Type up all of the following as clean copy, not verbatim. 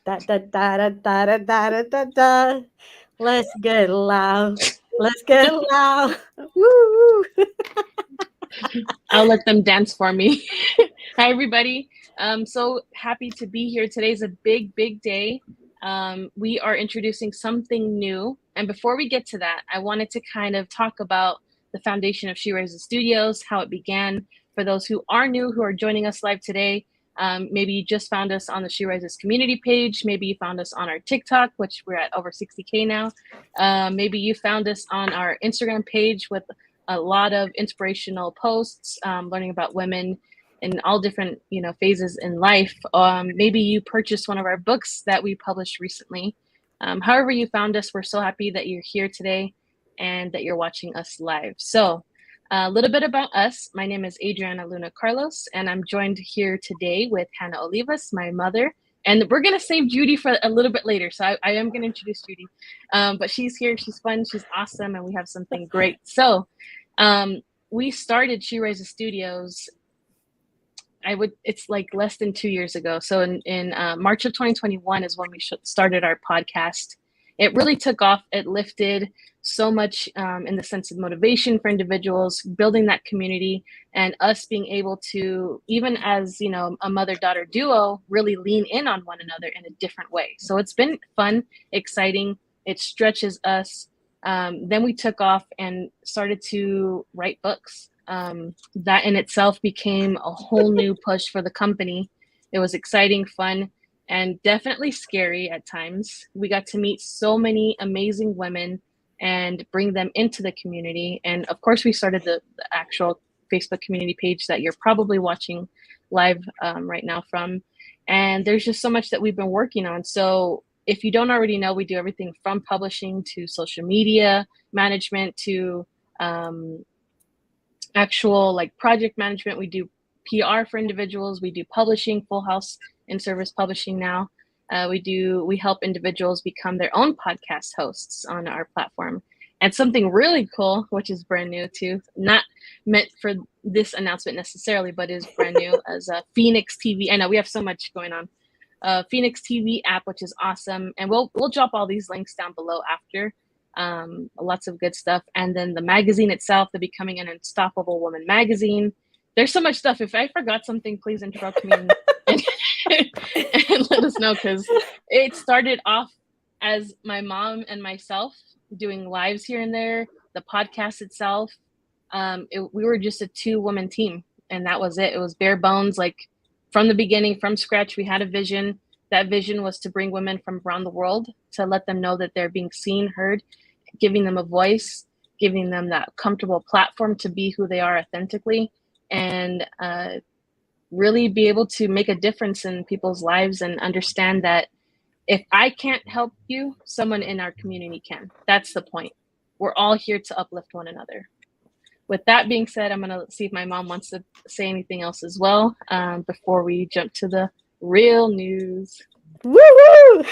Da da da da da da da da da da. Let's get loud. Let's get loud. Woo! I'll let them dance for me. Hi, everybody. So happy to be here. Today's a big, big day. We are introducing something new. And before we get to that, I wanted to kind of talk about the foundation of She Raises Studios, how it began. For those who are new, who are joining us live today, maybe you just found us on the She Rises community page. Maybe you found us on our TikTok, which we're at over 60K now. Maybe you found us on our Instagram page with a lot of inspirational posts, learning about women in all different phases in life. Maybe you purchased one of our books that we published recently. However you found us, we're so happy that you're here today and that you're watching us live. So a little bit about us. My name is Adriana Luna Carlos, and I'm joined here today with Hanna Olivas, my mother. And we're going to save Judy for a little bit later. So I am going to introduce Judy. But she's here. She's fun. She's awesome. And we have something great. So we started She Raises Studios. It's like less than 2 years ago. So in March of 2021 is when we started our podcast. It really took off. It lifted so much in the sense of motivation for individuals, building that community, and us being able to, even as a mother-daughter duo, really lean in on one another in a different way. So it's been fun, exciting. It stretches us. Then we took off and started to write books. That in itself became a whole new push for the company. It was exciting, fun, and definitely scary at times. We got to meet so many amazing women and bring them into the community. And of course, we started the actual Facebook community page that you're probably watching live right now from. And there's just so much that we've been working on. So if you don't already know, we do everything from publishing to social media management to actual like project management. We do PR for individuals. We do publishing, full house in service publishing now. We help individuals become their own podcast hosts on our platform. And something really cool, which is brand new too, not meant for this announcement necessarily, but is brand new as a Phoenix TV. I know we have so much going on. Phoenix TV app, which is awesome. And we'll drop all these links down below after. Lots of good stuff. And then the magazine itself, the Becoming an Unstoppable Woman magazine. There's so much stuff. If I forgot something, please interrupt me and let us know, because it started off as my mom and myself doing lives here and there. The podcast itself, we were just a 2-woman team, and that was it. It was bare bones, like from the beginning, from scratch. We had a vision. That vision was to bring women from around the world, to let them know that they're being seen, heard, giving them a voice, giving them that comfortable platform to be who they are authentically, and really be able to make a difference in people's lives and understand that if I can't help you, someone in our community can. That's the point. We're all here to uplift one another. With that being said, I'm going to see if my mom wants to say anything else as well before we jump to the real news. Woo-woo!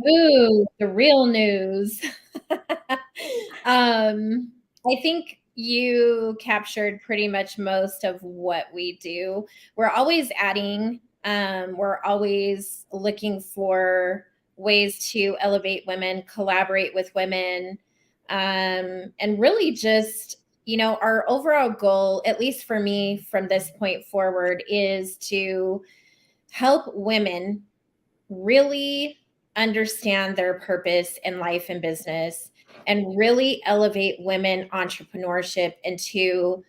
Ooh, the real news. I think you captured pretty much most of what we do. We're always adding, we're always looking for ways to elevate women, collaborate with women, and really just, our overall goal, at least for me from this point forward, is to help women really understand their purpose in life and business, and really elevate women entrepreneurship into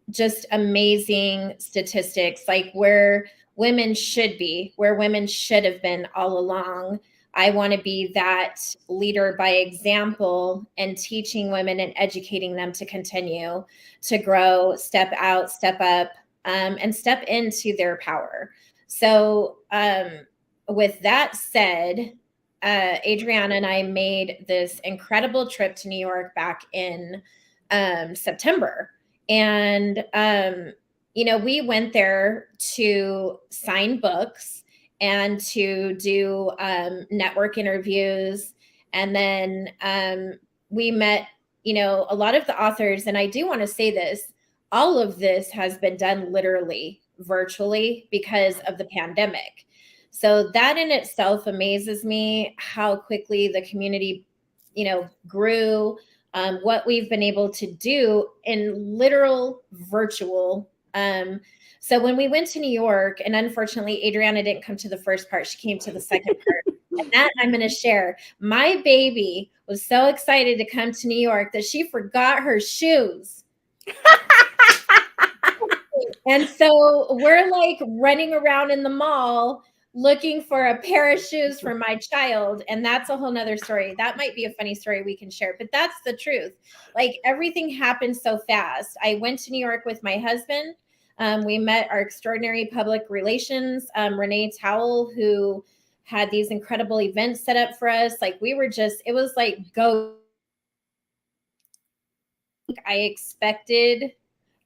just amazing statistics, like where women should be, where women should have been all along. I want to be that leader by example, and teaching women and educating them to continue to grow, step out, step up, and step into their power. So with that said, Adriana and I made this incredible trip to New York back in September. And, we went there to sign books and to do network interviews. And then we met, a lot of the authors. And I do want to say this, all of this has been done literally virtually because of the pandemic. So that in itself amazes me, how quickly the community, grew, what we've been able to do in literal virtual. So when we went to New York, and unfortunately, Adriana didn't come to the first part, she came to the second part. And that I'm going to share. My baby was so excited to come to New York that she forgot her shoes. And so we're like running around in the mall looking for a pair of shoes for my child. And that's a whole nother story. That might be a funny story we can share, but that's the truth. Like, everything happened so fast. I went to New York with my husband. We met our extraordinary public relations, Renee Towell, who had these incredible events set up for us. Like, it was like, I expected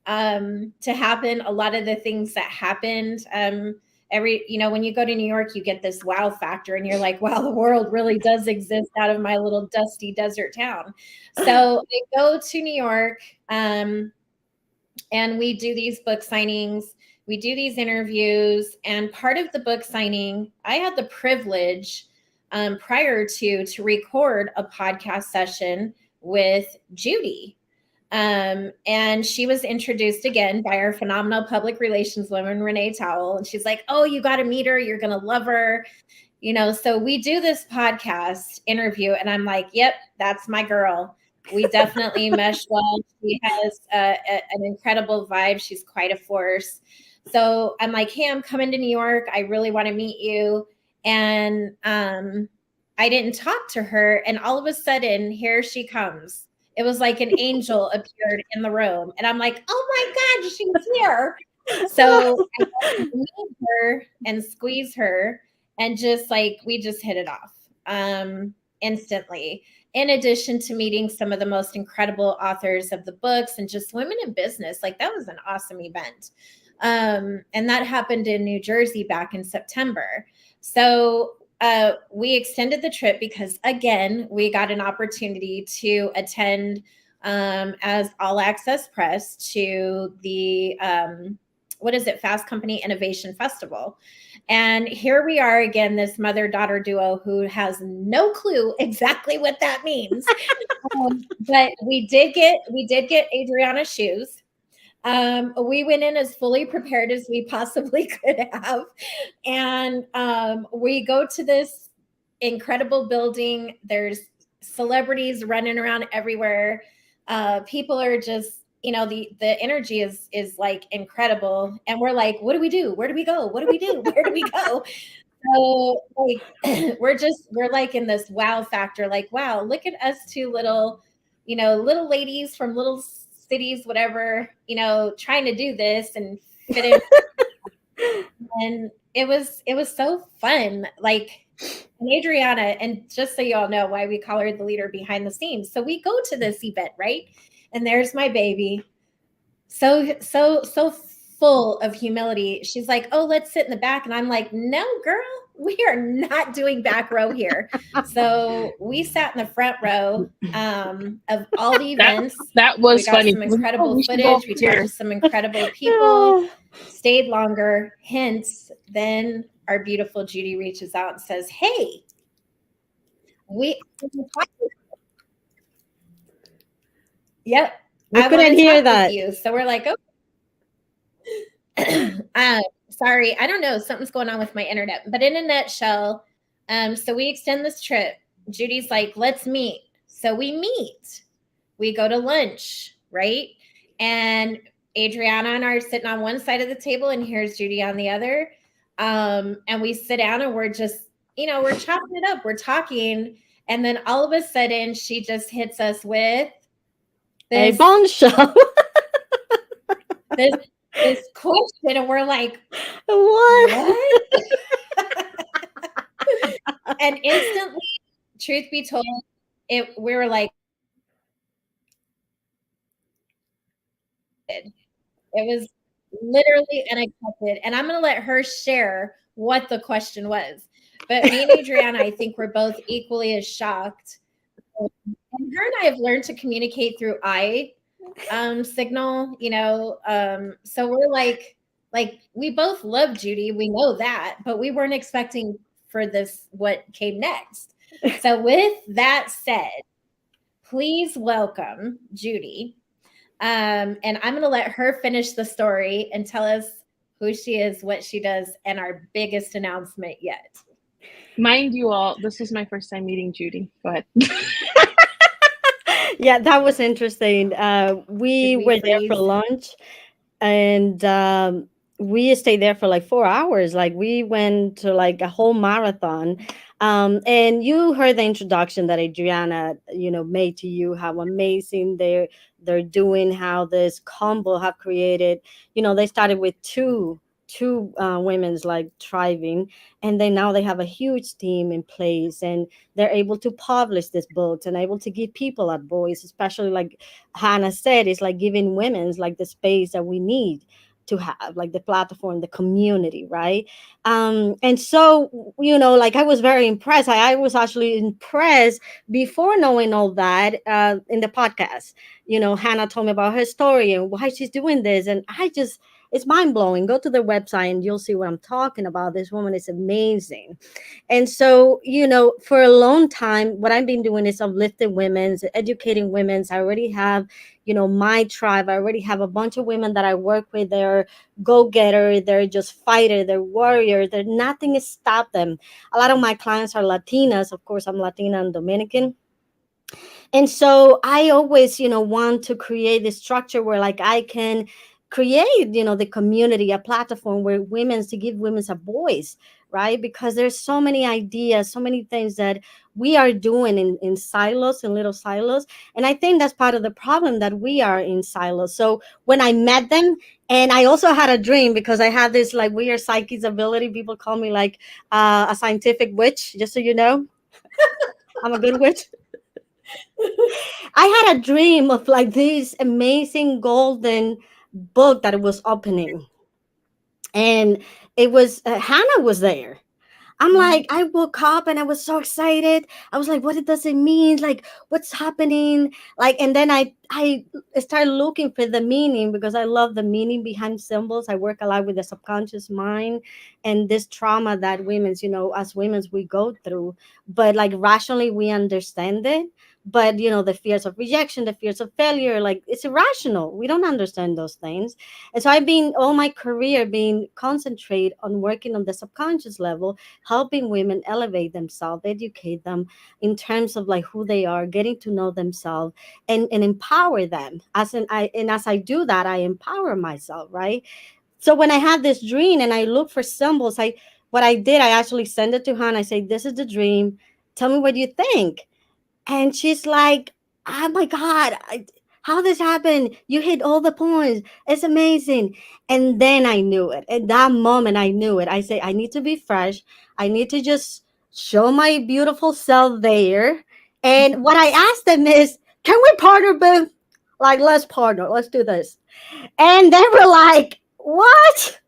to happen. A lot of the things that happened, when you go to New York, you get this wow factor and you're like, wow, the world really does exist out of my little dusty desert town. So I go to New York, and we do these book signings, we do these interviews. And part of the book signing, I had the privilege prior to record a podcast session with Yudy. And she was introduced again by our phenomenal public relations woman, Renee Towell. And she's like, oh, you got to meet her. You're going to love her. So we do this podcast interview and I'm like, yep, that's my girl. We definitely mesh well. She has an incredible vibe. She's quite a force. So I'm like, hey, I'm coming to New York. I really want to meet you. And I didn't talk to her. And all of a sudden, here she comes. It was like an angel appeared in the room. And I'm like, oh my God, she's here. So I got to meet her and squeeze her. And we just hit it off instantly. In addition to meeting some of the most incredible authors of the books and just women in business. Like, that was an awesome event. And that happened in New Jersey back in September. So we extended the trip because, again, we got an opportunity to attend as all access press to the Fast Company Innovation Festival. And here we are again, this mother-daughter duo who has no clue exactly what that means. But we did get Adriana shoes. We went in as fully prepared as we possibly could have. And we go to this incredible building. There's celebrities running around everywhere. People are just, the energy is like incredible. And we're like, what do we do? Where do we go? What do we do? Where do we go? So like, we're like in this wow factor, like, wow, look at us two little ladies from little cities, whatever, trying to do this and fit in. And it was so fun. Like, and Adriana, and just so y'all know why we call her the leader behind the scenes. So we go to this event, right? And there's my baby. So full of humility. She's like, oh, let's sit in the back. And I'm like, no, girl, we are not doing back row here. So we sat in the front row of all the events. That was we got funny. some incredible footage. We talked to some incredible people, stayed longer. Hence, then our beautiful Yudy reaches out and says, hey, yep. We couldn't hear that. You. So we're like, oh, sorry, I don't know. Something's going on with my internet. But in a nutshell, so we extend this trip. Yudy's like, let's meet. So we meet. We go to lunch, right? And Adriana and I are sitting on one side of the table, and here's Yudy on the other. And we sit down and we're just, we're chopping it up. We're talking. And then all of a sudden, she just hits us with this bombshell. this question, and we're like, what? And instantly, truth be told, we were like, it was literally unexpected. And I'm going to let her share what the question was. But me and Adriana, I think we're both equally as shocked. And her and I have learned to communicate through eye signal, so we're like, Like, we both love Judy, we know that, but we weren't expecting for this what came next. So, with that said, please welcome Judy. And I'm going to let her finish the story and tell us who she is, what she does, and our biggest announcement yet. Mind you all, this was my first time meeting Judy. Go ahead. Yeah, that was interesting. We Should we were there for freeze? lunch, and we stayed there for like 4 hours. Like we went to like a whole marathon. And you heard the introduction that Adriana, made to you, how amazing they're doing, how this combo have created. They started with two women's like thriving, and then now they have a huge team in place, and they're able to publish these books and able to give people a voice, especially like Hannah said, it's like giving women's like the space that we need to have, like the platform, the community, right? And so, like I was very impressed. I was actually impressed before knowing all that in the podcast. Hannah told me about her story and why she's doing this. And it's mind blowing. Go to their website and you'll see what I'm talking about. This woman is amazing. And so, for a long time, what I've been doing is uplifting women's, educating women's. I already have, my tribe. I already have a bunch of women that I work with. They're go-getter, they're just fighter, they're warrior. They're nothing has stopped them. A lot of my clients are Latinas. Of course, I'm Latina and Dominican. And so I always want to create this structure where like I can create the community, a platform where women's to give women's a voice, right? Because there's so many ideas, so many things that we are doing in silos, in little silos. And I think that's part of the problem, that we are in silos. So when I met them, and I also had a dream, because I have this like weird psychic ability. People call me like a scientific witch, just so you know. I'm a good witch. I had a dream of like this amazing golden book that it was opening, and it was Hannah was there. I'm like, I woke up and I was so excited. I was like, what does it mean? Like, what's happening? Like, and then I started looking for the meaning, because I love the meaning behind symbols. I work a lot with the subconscious mind and this trauma that women's, as women's we go through. But like rationally we understand it. But the fears of rejection, the fears of failure, like it's irrational. We don't understand those things. And so I've been all my career being concentrate on working on the subconscious level, helping women elevate themselves, educate them in terms of like who they are, getting to know themselves, and empower them. As I do that, I empower myself, right? So when I had this dream and I look for symbols, what I did, I actually send it to her and I say, this is the dream. Tell me what you think. And she's like, oh my God, how this happened? You hit all the points. It's amazing. And then I knew it. At that moment, I knew it. I say, I need to be fresh. I need to just show my beautiful self there. And what I asked them is, can we partner, boo? Like, let's partner. Let's do this. And they were like, what?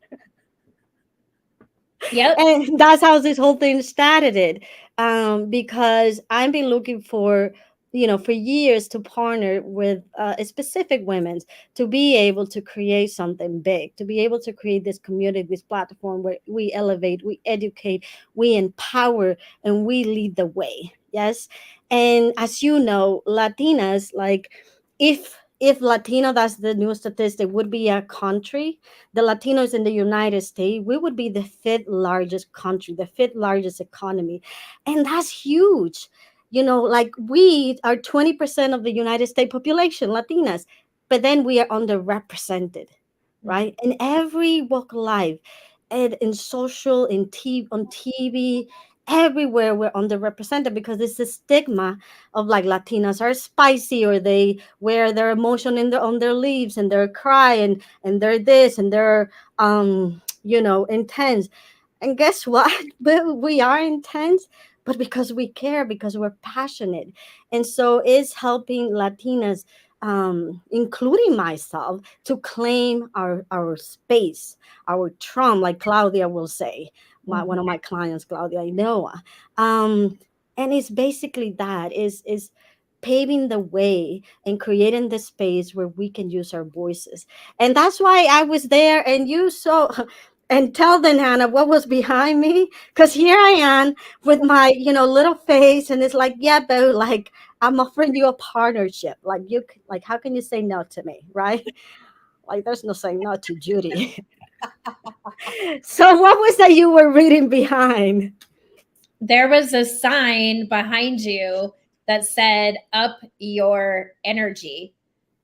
Yep. And that's how this whole thing started. Because I've been looking for for years to partner with specific women to be able to create something big, to be able to create this community, this platform where we elevate, we educate, we empower, and we lead the way. Yes. And as you know, Latinas, like, if Latino, that's the new statistic, would be a country, the Latinos in the United States, we would be the fifth largest country, the fifth largest economy. And that's huge. Like we are 20% of the United States population, Latinas, but then we are underrepresented, right? In every walk of life, and in social, on TV, everywhere we're underrepresented, because it's a stigma of like Latinas are spicy, or they wear their emotion on their leaves, and they're crying, and they're this, and they're intense. And guess what? We are intense, but because we care, because we're passionate. And so it's helping Latinas, including myself, to claim our space, our trump, like Claudia will say, one of my clients, Claudia, I know. And it's basically that is paving the way and creating the space where we can use our voices. And that's why I was there, and you saw. And tell them, Hannah, what was behind me, because here I am with my, little face, and it's like, yeah, but like I'm offering you a partnership. Like like how can you say no to me, right? Like there's no saying no to Judy. So what was that you were reading behind? There was a sign behind you that said up your energy.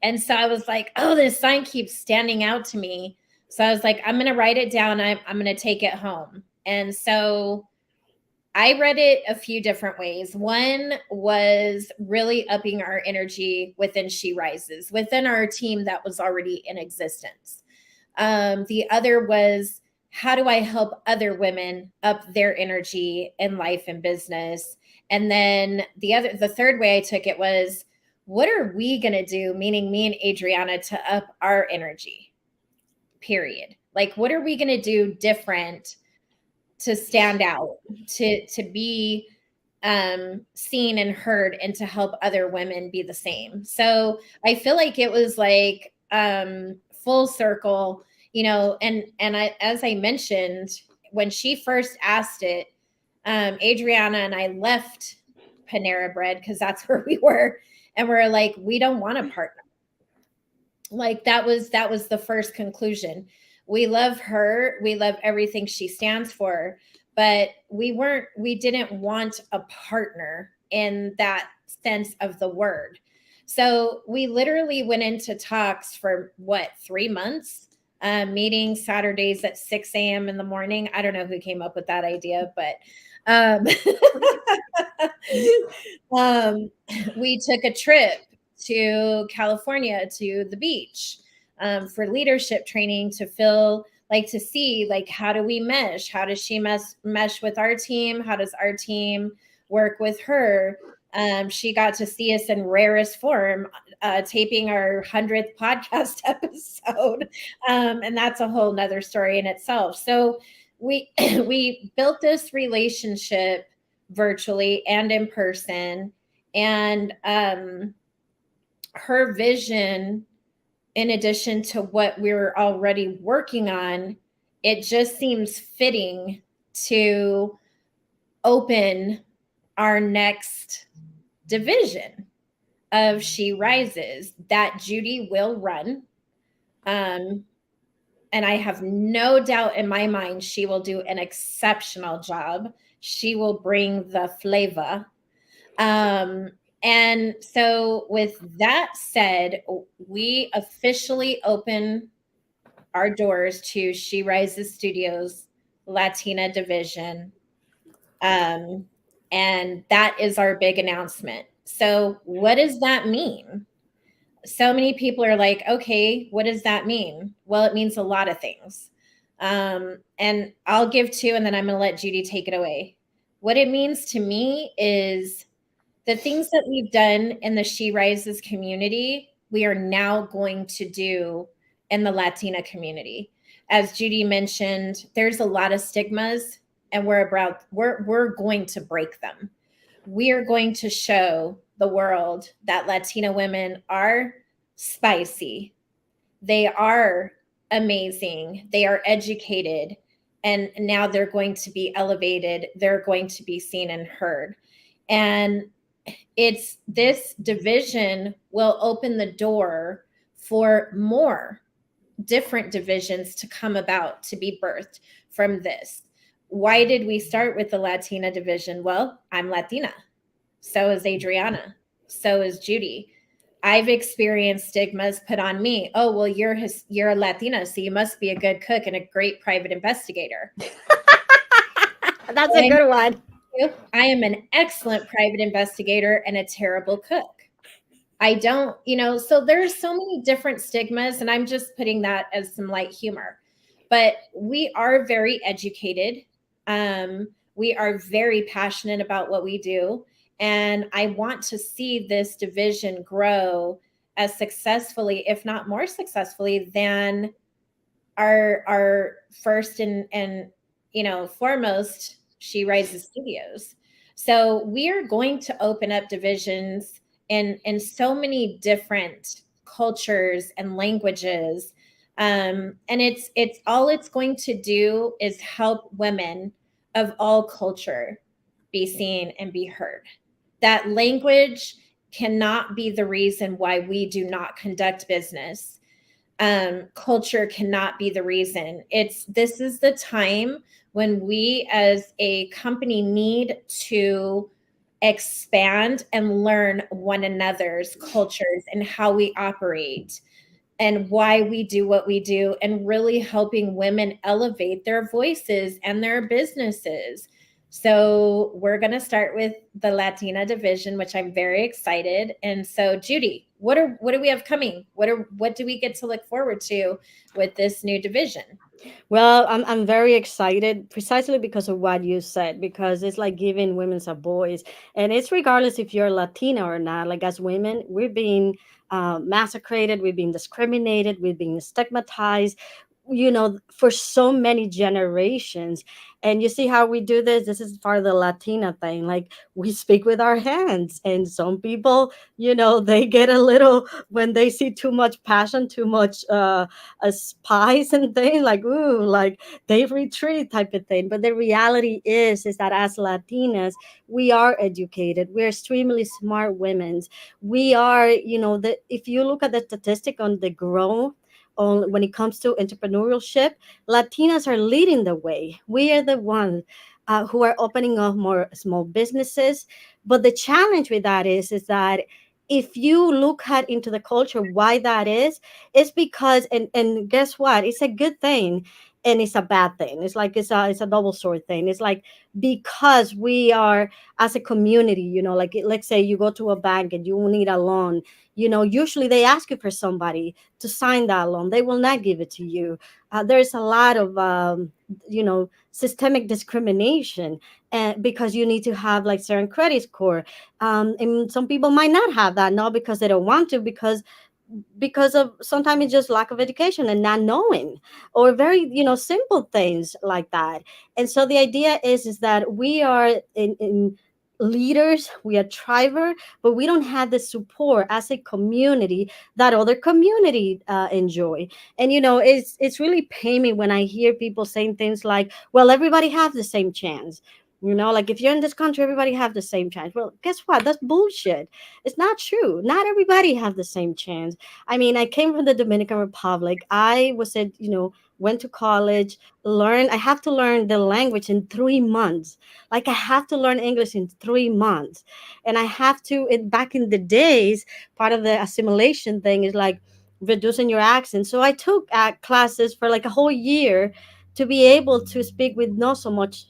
And so I was like, oh, this sign keeps standing out to me. So I was like, I'm going to write it down. I'm going to take it home. And so I read it a few different ways. One was really upping our energy within She Rises, within our team that was already in existence. The other was, how do I help other women up their energy in life and business? And then the third way I took it was, what are we going to do, meaning me and Adriana, to up our energy? Period. Like, what are we going to do different to stand out, to be seen and heard, and to help other women be the same? So I feel like it was like full circle, and as I mentioned, when she first asked it, Adriana and I left Panera Bread, because that's where we were, and we're like, we don't want a partner. Like that was the first conclusion. We love her, we love everything she stands for, but we didn't want a partner in that sense of the word. So we literally went into talks for 3 months, meeting Saturdays at 6 a.m. in the morning. I don't know who came up with that idea, but um, um, we took a trip to California, to the beach, for leadership training, to feel like, to see, like, how do we mesh? How does she mesh with our team? How does our team work with her? She got to see us in rarest form, taping our 100th podcast episode. And that's a whole nother story in itself. So we we built this relationship virtually and in person. And her vision, in addition to what we're already working on, it just seems fitting to open our next division of She Rises that Judy will run. And I have no doubt in my mind she will do an exceptional job. She will bring the flavor. And so, with that said, we officially open our doors to She Rises Studios Latina Division. And that is our big announcement. So, what does that mean? So many people are like, okay, what does that mean? Well, it means a lot of things. And I'll give two, and then I'm going to let Judy take it away. What it means to me is the things that we've done in the She Rises community, we are now going to do in the Latina community. As Judy mentioned, there's a lot of stigmas, and we're going to break them. We are going to show the world that Latina women are spicy. They are amazing. They are educated. And now they're going to be elevated. They're going to be seen and heard. And it's this division will open the door for more different divisions to come about, to be birthed from this. Why did we start with the Latina division? Well, I'm Latina. So is Adriana. So is Judy. I've experienced stigmas put on me. Oh, well, you're a Latina, so you must be a good cook and a great private investigator. That's a good one. I am an excellent private investigator and a terrible cook. I don't, so there's so many different stigmas, and I'm just putting that as some light humor. But we are very educated. We are very passionate about what we do. And I want to see this division grow as successfully, if not more successfully, than our first and foremost She Rises Studios. So we are going to open up divisions in so many different cultures and languages. And it's all it's going to do is help women of all culture be seen and be heard. That language cannot be the reason why we do not conduct business. Culture cannot be the reason. It's this is the time when we as a company need to expand and learn one another's cultures and how we operate and why we do what we do, and really helping women elevate their voices and their businesses. So we're going to start with the Latina division, which I'm very excited. And so Judy, what do we have coming? What do we get to look forward to with this new division? Well, I'm very excited precisely because of what you said, because it's like giving women a voice. And it's regardless if you're Latina or not. Like, as women, we're being massacred, we've been discriminated, we've been stigmatized, for so many generations. And you see how we do this? This is part of the Latina thing. Like, we speak with our hands. And some people, they get a little, when they see too much passion, too much spice and things, like, ooh, like they retreat type of thing. But the reality is that as Latinas, we are educated. We're extremely smart women. We are, if you look at the statistic on the growth, on when it comes to entrepreneurship, Latinas are leading the way. We are the ones who are opening up more small businesses. But the challenge with that is that if you look at into the culture, why that is, it's because, and guess what? It's a good thing and it's a bad thing. It's like it's a double sword thing. It's like, because we are, as a community, like, let's say you go to a bank and you need a loan, usually they ask you for somebody to sign that loan. They will not give it to you. There's a lot of systemic discrimination, and because you need to have like certain credit score, and some people might not have that, not because they don't want to, because of sometimes it's just lack of education and not knowing, or very simple things like that. And so the idea is that we are in leaders, we are triber, but we don't have the support as a community that other community enjoy. And it's really pain me when I hear people saying things like, well, everybody have the same chance. Like, if you're in this country, everybody have the same chance. Well, guess what? That's bullshit. It's not true. Not everybody have the same chance. I mean, I came from the Dominican Republic. I was at, went to college, I have to learn the language in 3 months. Like, I have to learn English in 3 months. And I have to, back in the days, part of the assimilation thing is like reducing your accent. So I took classes for like a whole year to be able to speak with not so much,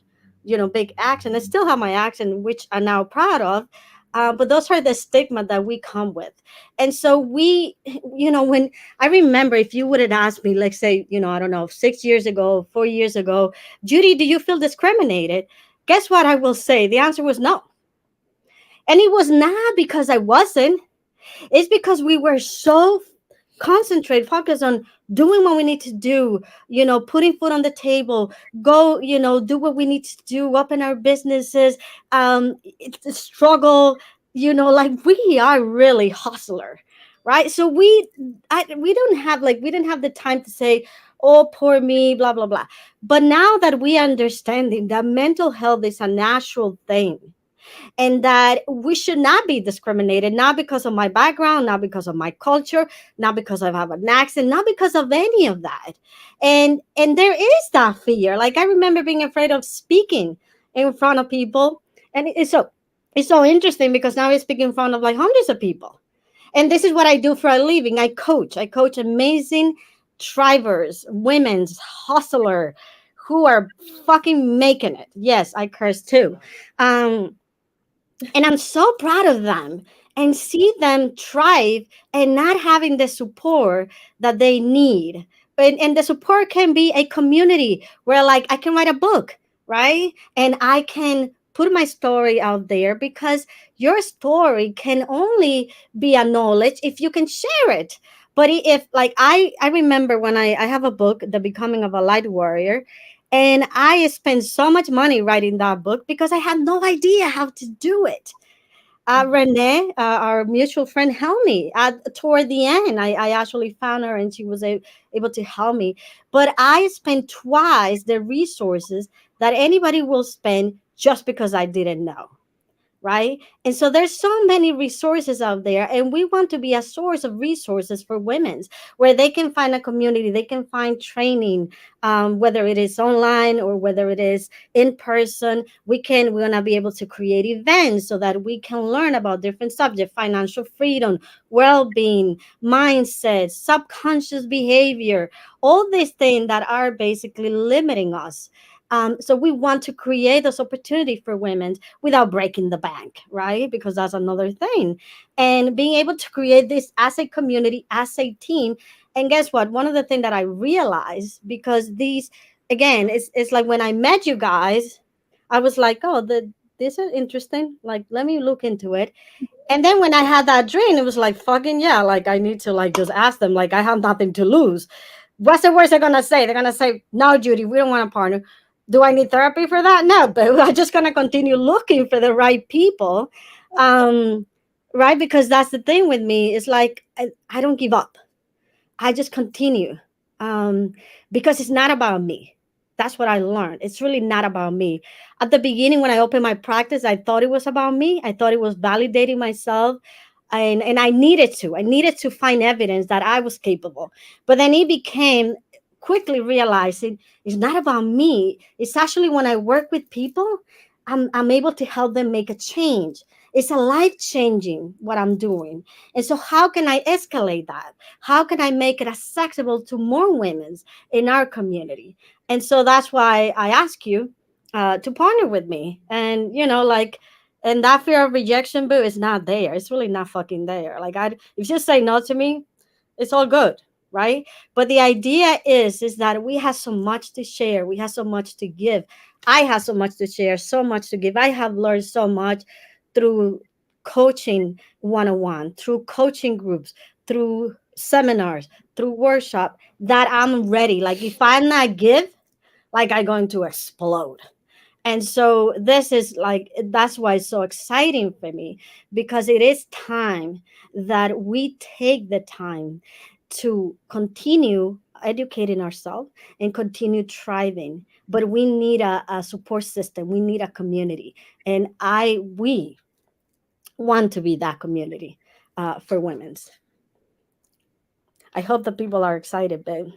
big accent. I still have my accent, which I'm now proud of. But those are the stigma that we come with. And so when I remember, if you would have asked me, like, say, I don't know, 6 years ago, 4 years ago, Judy, do you feel discriminated? Guess what I will say? The answer was no. And it was not because I wasn't. It's because we were so concentrated, focused on doing what we need to do, putting food on the table, go, do what we need to do, open our businesses, it's a struggle, like, we are really hustler, right? So we don't have, like, we didn't have the time to say, oh, poor me, blah, blah, blah. But now that we understanding that mental health is a natural thing, and that we should not be discriminated, not because of my background, not because of my culture, not because I have an accent, not because of any of that. And there is that fear. Like, I remember being afraid of speaking in front of people. And it's so interesting, because now I speak in front of like hundreds of people. And this is what I do for a living. I coach amazing drivers, women's hustler, who are fucking making it. Yes, I curse too. um and I'm so proud of them, and see them thrive and not having the support that they need. And the support can be a community where, like, I can write a book, right? And I can put my story out there, because your story can only be a knowledge if you can share it. But if, like, I remember when I have a book, The Becoming of a Light Warrior, and I spent so much money writing that book because I had no idea how to do it. Renee, our mutual friend, helped me toward the end. I actually found her and she was able to help me. But I spent twice the resources that anybody will spend just because I didn't know, right? And so there's so many resources out there, and we want to be a source of resources for women where they can find a community, they can find training, whether it is online or whether it is in person. We're going to be able to create events so that we can learn about different subjects: financial freedom, well-being, mindset, subconscious behavior, all these things that are basically limiting us. So we want to create this opportunity for women without breaking the bank, right? Because that's another thing. And being able to create this as a community, as a team. And guess what? One of the things that I realized, because these, again, it's like when I met you guys, I was like, oh, this is interesting. Like, let me look into it. And then when I had that dream, it was like, fucking yeah, like I need to like just ask them, like I have nothing to lose. What's the worst they're gonna say? They're gonna say, "No, Judy, we don't want a partner." Do I need therapy for that? No, but I'm just gonna continue looking for the right people, um, right? Because that's the thing with me. It's like I don't give up. I just continue, um, because it's not about me. That's what I learned. It's really not about me. At the beginning, when I opened my practice, I thought it was about me. I thought it was validating myself. And I needed to. I needed to find evidence that I was capable. But then it became quickly realizing it's not about me. It's actually when I work with people, I'm able to help them make a change. It's a life changing what I'm doing. And so, how can I escalate that? How can I make it accessible to more women in our community? And so that's why I ask you to partner with me. And like, and that fear of rejection, boo, is not there. It's really not fucking there. Like, if you say no to me, it's all good, right? But the idea is that we have so much to share. We have so much to give. I have so much to share, so much to give. I have learned so much through coaching one-on-one, through coaching groups, through seminars, through workshop, that I'm ready. Like if I'm not give, like I'm going to explode. And so this is like, that's why it's so exciting for me, because it is time that we take the time to continue educating ourselves and continue thriving. But we need a support system, we need a community. And we want to be that community for women's. I hope that people are excited, babe.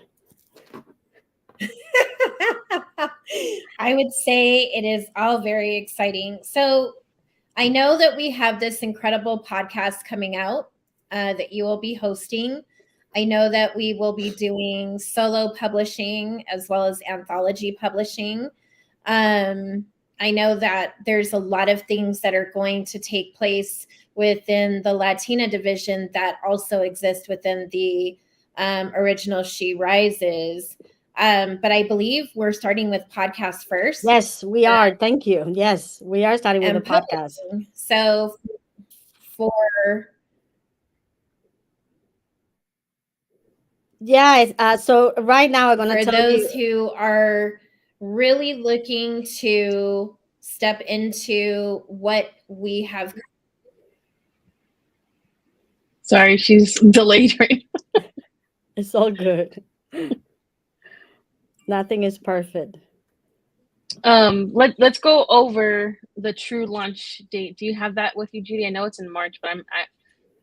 I would say it is all very exciting. So I know that we have this incredible podcast coming out that you will be hosting. I know that we will be doing solo publishing as well as anthology publishing. I know that there's a lot of things that are going to take place within the Latina division that also exist within the original She Rises. But I believe we're starting with podcasts first. Yes, we are. Thank you. Yes, we are starting with a podcast. So for Yeah, so right now I'm gonna for tell those you. who are really looking to step into what we have. Sorry, she's delayed right It's all good. Nothing is perfect. let's go over the true launch date. Do you have that with you, Judy? I know it's in March, but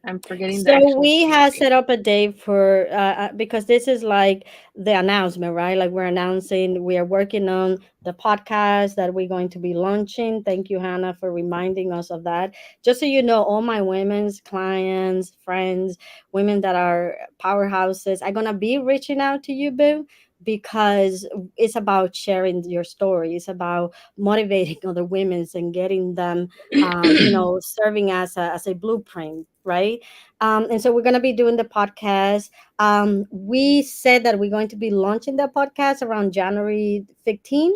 I'm forgetting the So actual we date. have set up a day for because this is like the announcement, right? Like we're announcing we are working on the podcast that we're going to be launching. Thank you, Hannah, for reminding us of that. Just so you know, all my women's clients, friends, women that are powerhouses, I'm gonna be reaching out to you, boo, because it's about sharing your story. It's about motivating other women and getting them, serving as a blueprint, right? And so we're going to be doing the podcast. We said that we're going to be launching the podcast around January 15.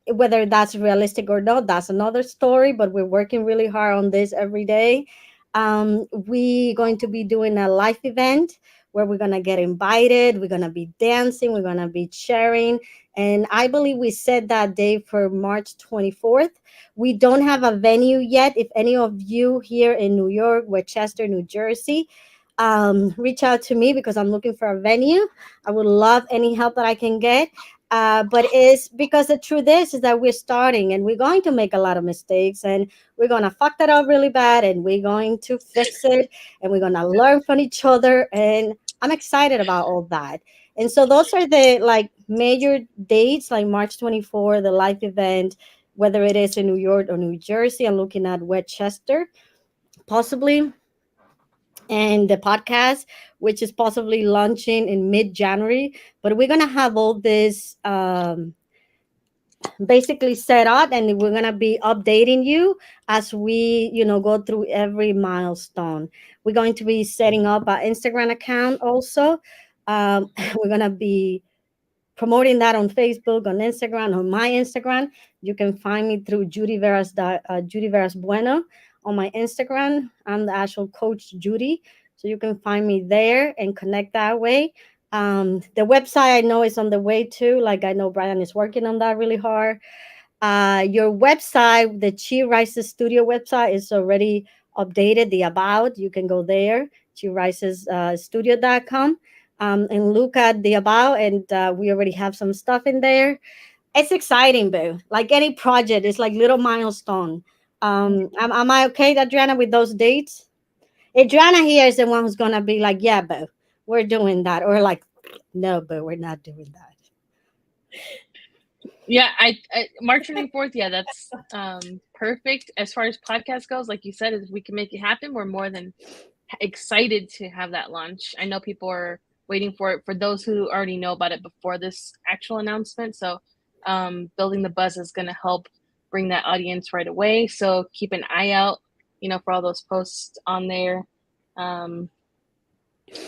Whether that's realistic or not, that's another story, but we're working really hard on this every day. We're going to be doing a live event where we're gonna get invited. We're gonna be dancing. We're gonna be sharing. And I believe we set that day for March 24th. We don't have a venue yet. If any of you here in New York, Westchester, New Jersey, reach out to me because I'm looking for a venue. I would love any help that I can get. But it's because the truth is that we're starting and we're going to make a lot of mistakes and we're going to fuck that up really bad and we're going to fix it and we're going to learn from each other. And I'm excited about all that. And so those are the like major dates, like March 24, the live event, whether it is in New York or New Jersey. I'm looking at Westchester, possibly, and the podcast, which is possibly launching in mid-January. But we're gonna have all this basically set up, and we're gonna be updating you as we, go through every milestone. We're going to be setting up an Instagram account also. We're gonna be promoting that on Facebook, on Instagram, on my Instagram. You can find me through Judy Veras Bueno on my Instagram. I'm the actual coach Judy, so you can find me there and connect that way. The website I know is on the way too. Like I know Brian is working on that really hard. Your website, the Chi Rises Studio website, is already updated. The about, you can go there, chirises studio.com, and look at the about. And we already have some stuff in there. It's exciting, boo. Like any project, it's like little milestone. Am I okay, Adriana, with those dates? Adriana here is the one who's gonna be like, yeah, boo, we're doing that, or like, no, boo, we're not doing that. Yeah, I March 24th. Yeah, that's perfect. As far as podcast goes, like you said, if we can make it happen, we're more than excited to have that launch. I know people are waiting for it. For those who already know about it before this actual announcement, so building the buzz is going to help bring that audience right away. So keep an eye out, for all those posts on there.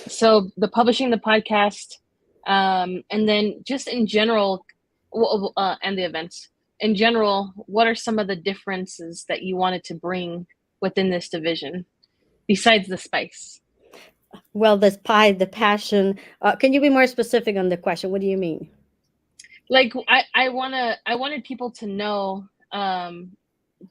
So the publishing the podcast, and then just in general, and the events in general, what are some of the differences that you wanted to bring within this division besides the spice? Well, the pie, the passion. Can you be more specific on the question? What do you mean? Like I wanted people to know,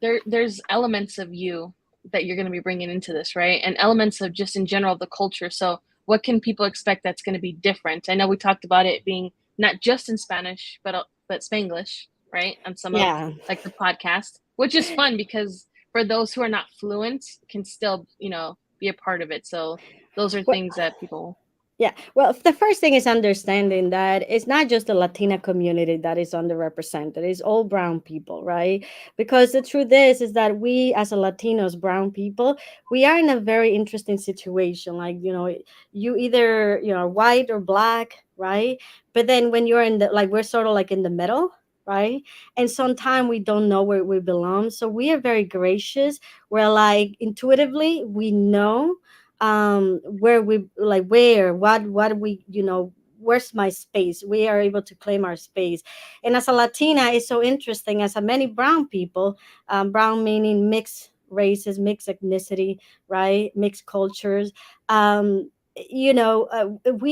there's elements of you that you're going to be bringing into this, right? And elements of just in general the culture. So what can people expect that's going to be different? I know we talked about it being not just in Spanish, but Spanglish, right? On some of Yeah. like the podcast, which is fun because for those who are not fluent can still, be a part of it. So those are Well, things that people. yeah. Well, the first thing is understanding that it's not just the Latina community that is underrepresented. It's all brown people, right? Because the truth is that we as a Latinos, brown people, we are in a very interesting situation. Like, you either, white or black, right? But then when you're in the, like, we're sort of like in the middle, right? And sometimes we don't know where we belong. So we are very gracious. We're like intuitively, we know where we like where what we, where's my space. We are able to claim our space. And as a Latina, it's so interesting, as a many brown people, brown meaning mixed races, mixed ethnicity, right, mixed cultures. We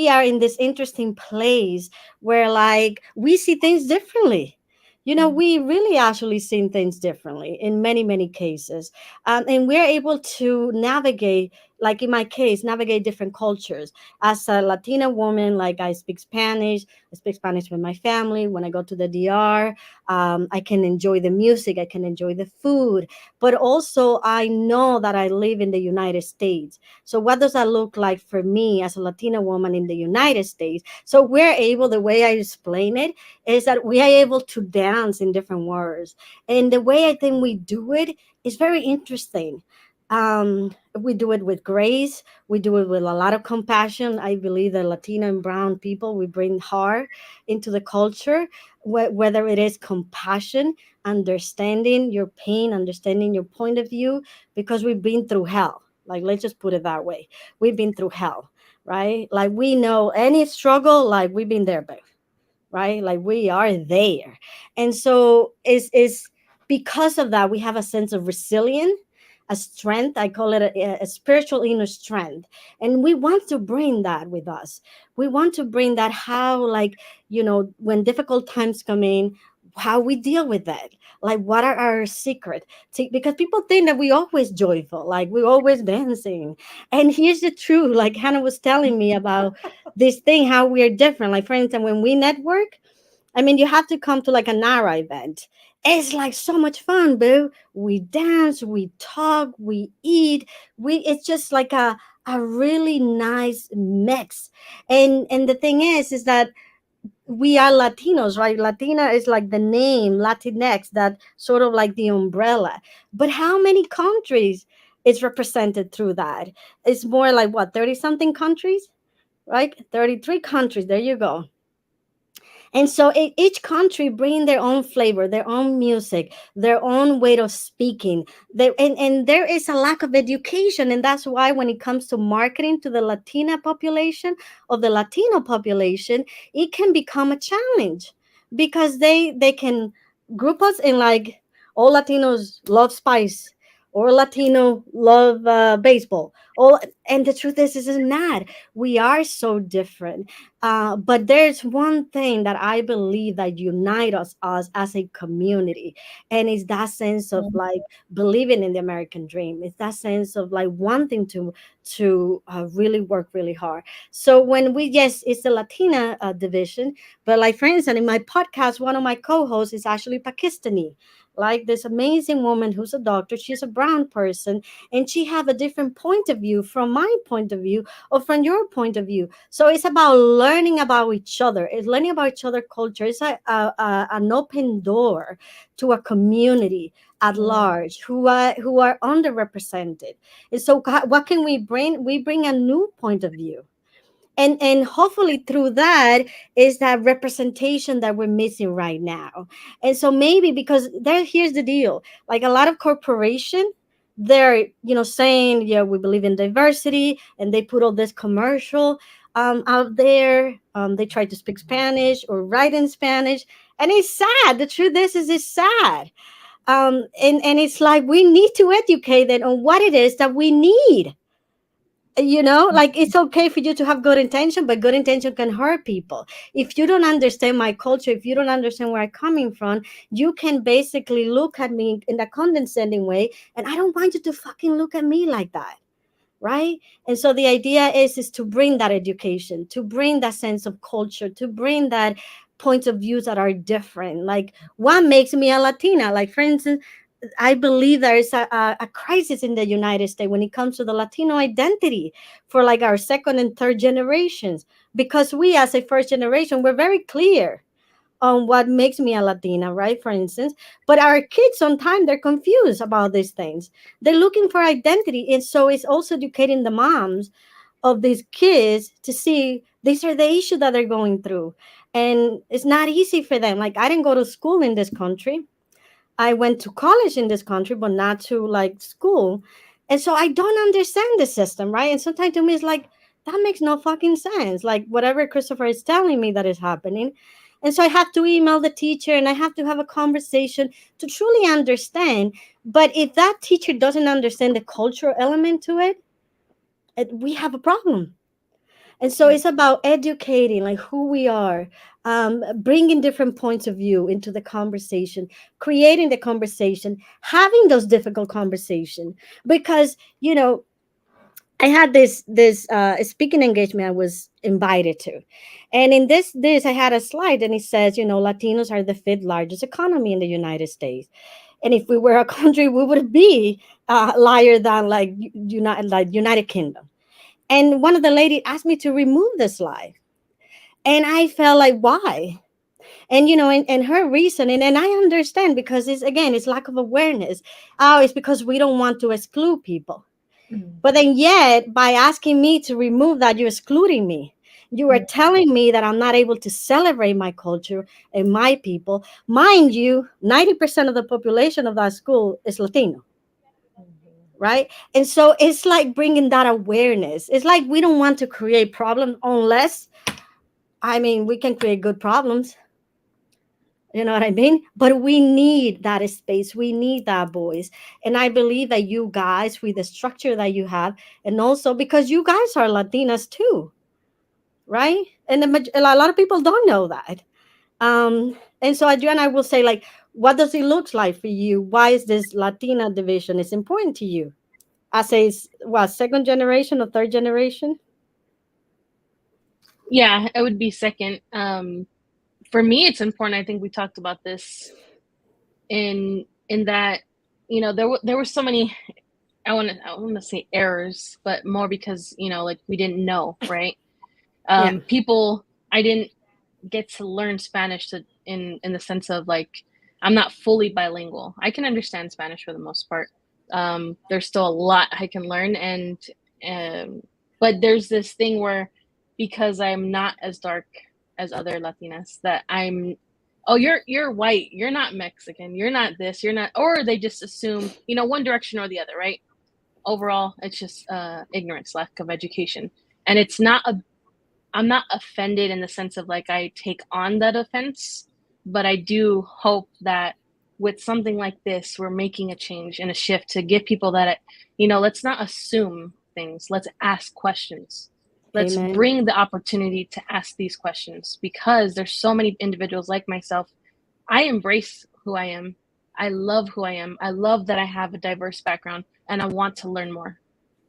are in this interesting place where like we see things differently. We really actually see things differently in many many cases, and we're able to navigate, like in my case, navigate different cultures. As a Latina woman, like I speak Spanish with my family. When I go to the DR, I can enjoy the music, I can enjoy the food, but also I know that I live in the United States. So what does that look like for me as a Latina woman in the United States? So we're able, the way I explain it is that we are able to dance in different words. And the way I think we do it is very interesting. We do it with grace. We do it with a lot of compassion. I believe that Latino and brown people, we bring heart into the culture, whether it is compassion, understanding your pain, understanding your point of view, because we've been through hell. Like, let's just put it that way. We've been through hell, right? Like, we know any struggle, like, we've been there, babe, right? Like, we are there. And so, is because of that, we have a sense of resilience, a strength. I call it a spiritual inner strength. And we want to bring that with us. We want to bring that, how, like, when difficult times come in, how we deal with that. Like, what are our secret? See, because people think that we always joyful, like we always dancing. And here's the truth. Like Hannah was telling me about this thing, how we are different. Like, for instance, when we network, I mean, you have to come to like a Nara event. It's like so much fun, boo. We dance, we talk, we eat. It's just like a really nice mix. And the thing is that we are Latinos, right? Latina is like the name, Latinx, that sort of like the umbrella. But how many countries is represented through that? It's more like what, 30 something countries, right? 33 countries. There you go. And so each country bring their own flavor, their own music, their own way of speaking. And there is a lack of education. And that's why when it comes to marketing to the Latina population or the Latino population, it can become a challenge because they can group us in like, all Latinos love spice, or Latino love baseball. All, and the truth is not. We are so different, but there's one thing that I believe that unites us as a community, and it's that sense of like believing in the American dream. It's that sense of like wanting to really work really hard. So when we, yes, it's the Latina division, but like for instance, in my podcast, one of my co-hosts is actually Pakistani. Like this amazing woman who's a doctor, she's a brown person, and she have a different point of view from my point of view or from your point of view. So it's about learning about each other. It's learning about each other culture. It's an open door to a community at large who are underrepresented. And so what can we bring? We bring a new point of view. And hopefully through that is that representation that we're missing right now. And so maybe because there, here's the deal, like a lot of corporation, they're saying, yeah, we believe in diversity, and they put all this commercial out there. They try to speak Spanish or write in Spanish, and it's sad. The truth is it's sad. And it's like we need to educate them on what it is that we need. Like it's okay for you to have good intention, but good intention can hurt people. If you don't understand my culture, if you don't understand where I'm coming from, you can basically look at me in a condescending way, and I don't want you to fucking look at me like that, right? And so the idea is to bring that education, to bring that sense of culture, to bring that points of views that are different. Like, what makes me a Latina? Like, for instance, I believe there is a crisis in the United States when it comes to the Latino identity for like our second and third generations, because we as a first generation, we're very clear on what makes me a Latina, right? For instance, but our kids sometimes they're confused about these things. They're looking for identity. And so it's also educating the moms of these kids to see these are the issues that they're going through. And it's not easy for them. Like, I didn't go to school in this country. I went to college in this country, but not to like school. And so I don't understand the system, right? And sometimes to me, it's like, that makes no fucking sense. Like, whatever Christopher is telling me that is happening. And so I have to email the teacher and I have to have a conversation to truly understand. But if that teacher doesn't understand the cultural element to it, we have a problem. And so it's about educating like who we are, bringing different points of view into the conversation, creating the conversation, having those difficult conversations. Because I had this speaking engagement I was invited to, and in this I had a slide, and it says, Latinos are the fifth largest economy in the United States, and if we were a country, we would be higher than like United Kingdom. And one of the ladies asked me to remove the slide. And I felt like, why? And and her reason, and I understand, because it's lack of awareness. Oh, it's because we don't want to exclude people. But then yet, by asking me to remove that, you're excluding me. You are telling me that I'm not able to celebrate my culture and my people. Mind you, 90% of the population of that school is Latino, right? And so it's like bringing that awareness. It's like we don't want to create problems unless, I mean, we can create good problems. You know what I mean? But we need that space. We need that voice. And I believe that you guys, with the structure that you have, and also because you guys are Latinas too, right? And a lot of people don't know that. And so Adriana, I will say, like, what does it look like for you? Why is this Latina division is important to you? I say, what, second generation or third generation? Yeah, it would be second. For me, it's important. I think we talked about this in that, there were so many. I want to say errors, but more because like we didn't know, right? Yeah. People, I didn't get to learn Spanish in the sense of like I'm not fully bilingual. I can understand Spanish for the most part. There's still a lot I can learn, and um, but there's this thing where because I'm not as dark as other Latinas that I'm, oh, you're white, you're not Mexican, you're not this, you're not, or they just assume one direction or the other, right? Overall, it's just ignorance, lack of education, and it's not a I'm not offended in the sense of like I take on that offense, but I do hope that with something like this, we're making a change and a shift to give people that, let's not assume things. Let's ask questions. Let's Amen. bring the opportunity to ask these questions because there's so many individuals like myself. I embrace who I am. I love who I am. I love that I have a diverse background and I want to learn more.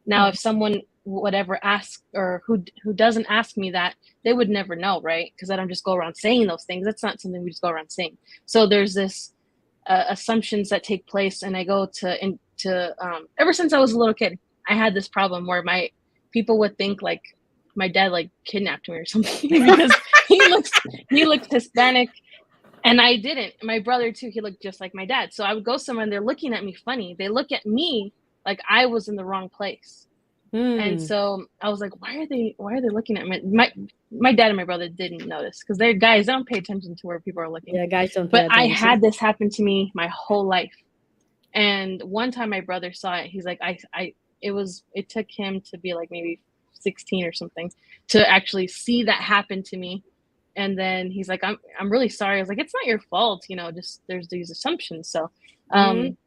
Now, if someone would ever ask or who doesn't ask me that, they would never know, right? Because I don't just go around saying those things. That's not something we just go around saying. So there's this assumptions that take place, and I go to ever since I was a little kid, I had this problem where my people would think like my dad like kidnapped me or something because he looks Hispanic and I didn't. My brother too, he looked just like my dad. So I would go somewhere and they're looking at me funny. They look at me like I was in the wrong place. And Hmm. so I was like, why are they looking at me? My dad and my brother didn't notice because they're guys, they don't pay attention to where people are looking. Yeah, guys don't pay But I attention. had this happen to me my whole life. And one time my brother saw it, he's like, it took him to be like maybe 16 or something to actually see that happen to me. And then he's like, I'm really sorry. I was like, it's not your fault, just there's these assumptions. So Hmm. um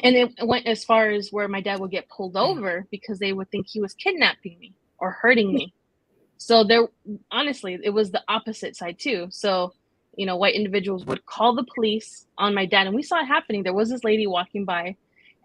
and it went as far as where my dad would get pulled over because they would think he was kidnapping me or hurting me. So there, honestly, it was the opposite side too. So, white individuals would call the police on my dad, and we saw it happening. There was this lady walking by,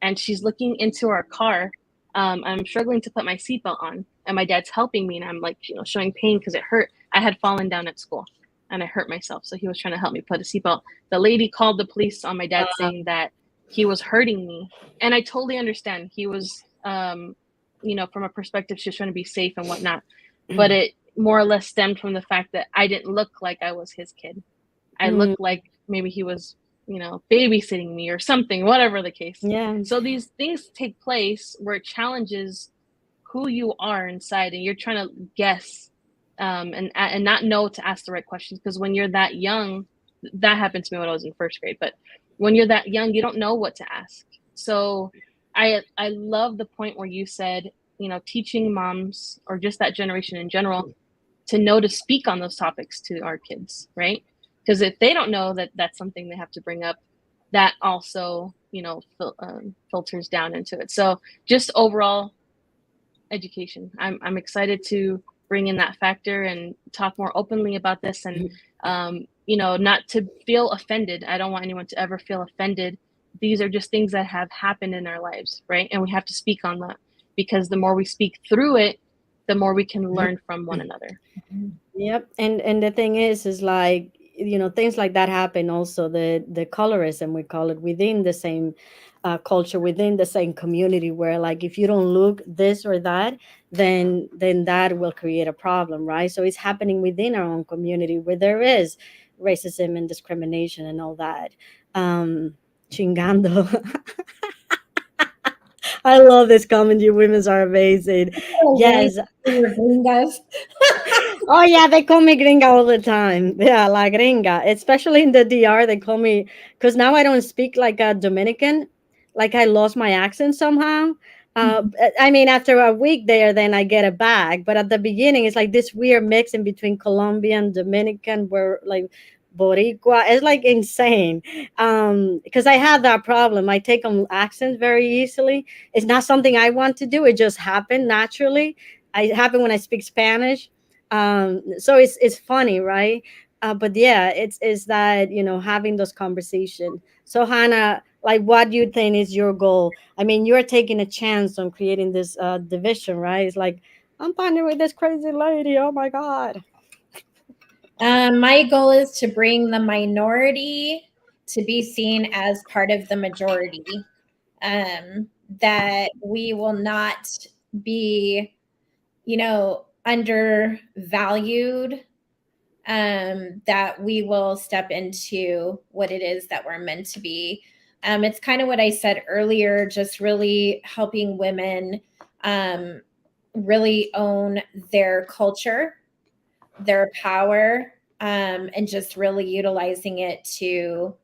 and she's looking into our car. I'm struggling to put my seatbelt on, and my dad's helping me, and I'm like, showing pain because it hurt. I had fallen down at school, and I hurt myself, so he was trying to help me put a seatbelt. The lady called the police on my dad, saying that he was hurting me, and I totally understand. He was, from a perspective, she was trying to be safe and whatnot, but it more or less stemmed from the fact that I didn't look like I was his kid. I Mm, looked like maybe he was, babysitting me or something, whatever the case. yeah. So these things take place where it challenges who you are inside, and you're trying to guess, and not know to ask the right questions. Because when you're that young, that happened to me when I was in first grade. But when you're that young, you don't know what to ask. So I love the point where you said, teaching moms or just that generation in general to know to speak on those topics to our kids, right? Because if they don't know that that's something they have to bring up, that also, filters down into it. So just overall education. I'm excited to bring in that factor and talk more openly about this, and not to feel offended. I don't want anyone to ever feel offended. These are just things that have happened in our lives, right? And we have to speak on that because the more we speak through it, the more we can learn from one another. Yep. And the thing is like, things like that happen also, the colorism, we call it, within the same culture, within the same community, where like if you don't look this or that, then that will create a problem, right? So it's happening within our own community where there is racism and discrimination and all that. Chingando. I love this comment. You women are amazing. Oh, wait, Yes. you're gringas. Oh yeah, they call me gringa all the time. Yeah, la gringa. Especially in the DR, they call me, because now I don't speak like a Dominican. Like I lost my accent somehow. I mean, after a week there, then I get it back. But at the beginning, it's like this weird mix in between Colombian, Dominican, where like Boricua. It's like insane. Because I have that problem. I take on accents very easily. It's not something I want to do. It just happened naturally. I happen when I speak Spanish. So it's funny, right? But yeah, it's that, having those conversations. So Hannah, like, what do you think is your goal? I mean, you're taking a chance on creating this division, right? It's like, I'm partnering with this crazy lady. Oh my God. My goal is to bring the minority to be seen as part of the majority. That we will not be, undervalued. That we will step into what it is that we're meant to be. It's kind of what I said earlier, just really helping women really own their culture, their power, and just really utilizing it to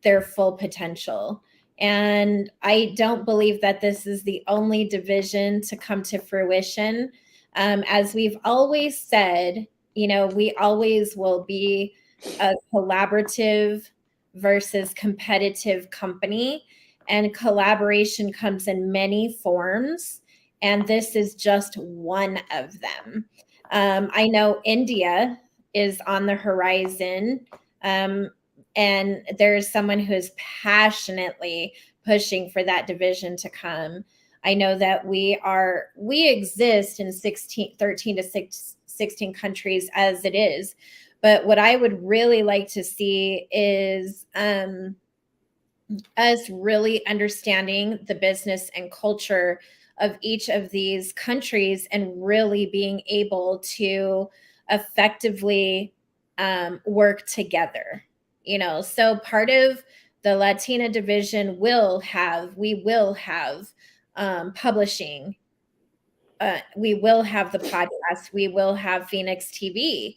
their full potential. And I don't believe that this is the only division to come to fruition. As we've always said, we always will be a collaborative versus competitive company, and collaboration comes in many forms. And this is just one of them. I know India is on the horizon. And there's someone who is passionately pushing for that division to come. I know that we exist in 13 to 16 countries as it is. But what I would really like to see is us really understanding the business and culture of each of these countries and really being able to effectively work together. So part of the Latina division we will have publishing, we will have the podcast, we will have Phoenix TV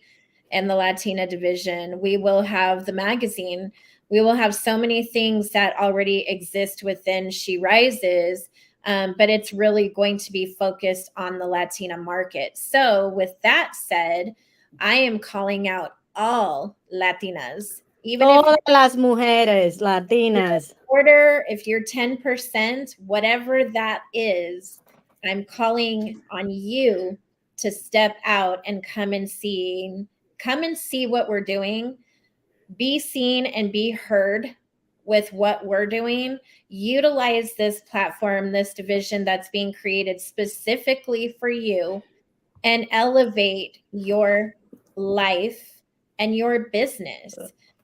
and the Latina division, we will have the magazine, we will have so many things that already exist within She Rises, but it's really going to be focused on the Latina market. So with that said, I am calling out all Latinas, even if Todas las mujeres you're latinas. order, if you're 10%, whatever that is, I'm calling on you to step out and come and see what we're doing, be seen and be heard with what we're doing. Utilize this platform, this division that's being created specifically for you, and elevate your life and your business.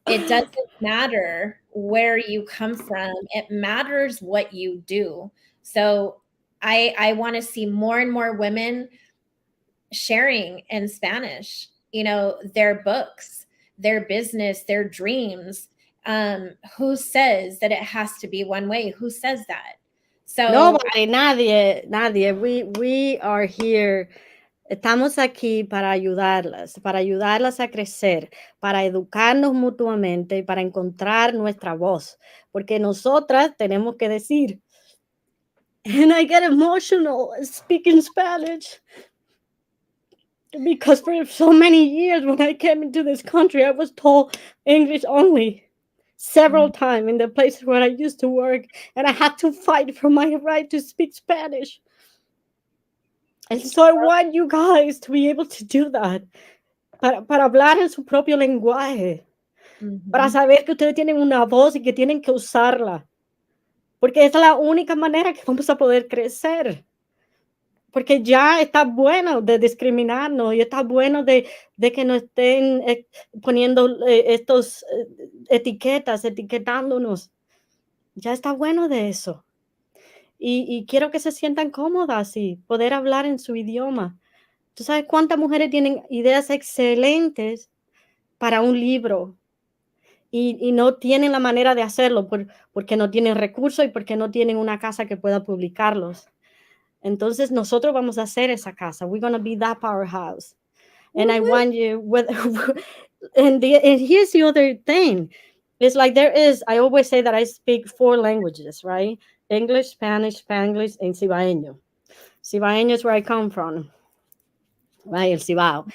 It doesn't matter where you come from, it matters what you do. So I want to see more and more women sharing in Spanish, their books, their business, their dreams. Who says that it has to be one way? Who says that? So Nobody, nadie. We are here. Estamos aquí para ayudarlas a crecer, para educarnos mutuamente y para encontrar nuestra voz, porque nosotras tenemos que decir. And I get emotional speaking Spanish because for so many years when I came into this country, I was told English only several times in the places where I used to work, and I had to fight for my right to speak Spanish. And so I want you guys to be able to do that, para hablar en su propio lenguaje, para saber que ustedes tienen una voz y que tienen que usarla, porque es la única manera que vamos a poder crecer. Porque ya está bueno de discriminarnos y está bueno de que nos estén poniendo estos etiquetándonos. Ya está bueno de eso. Y quiero que se sientan cómodas y poder hablar en su idioma. ¿Tú sabes cuántas mujeres tienen ideas excelentes para un libro y no tienen la manera de hacerlo porque no tienen recursos y porque no tienen una casa que pueda publicarlos? Entonces nosotros vamos a hacer esa casa. We're going to be that powerhouse. And I want you with, and here's the other thing. It's like I always say that I speak 4 languages, right? English, Spanish, Spanglish, and Cibaeño. Cibaeño is where I come from, right? El Cibao.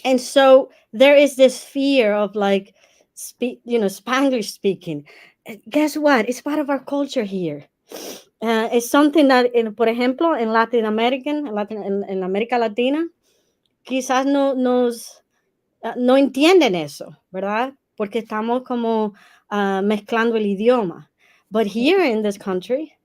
And so there is this fear of like Spanglish speaking. Guess what? It's part of our culture here. It's something that, por ejemplo, en en América Latina, quizás no entienden eso, ¿verdad? Porque estamos como mezclando el idioma. But here in this country,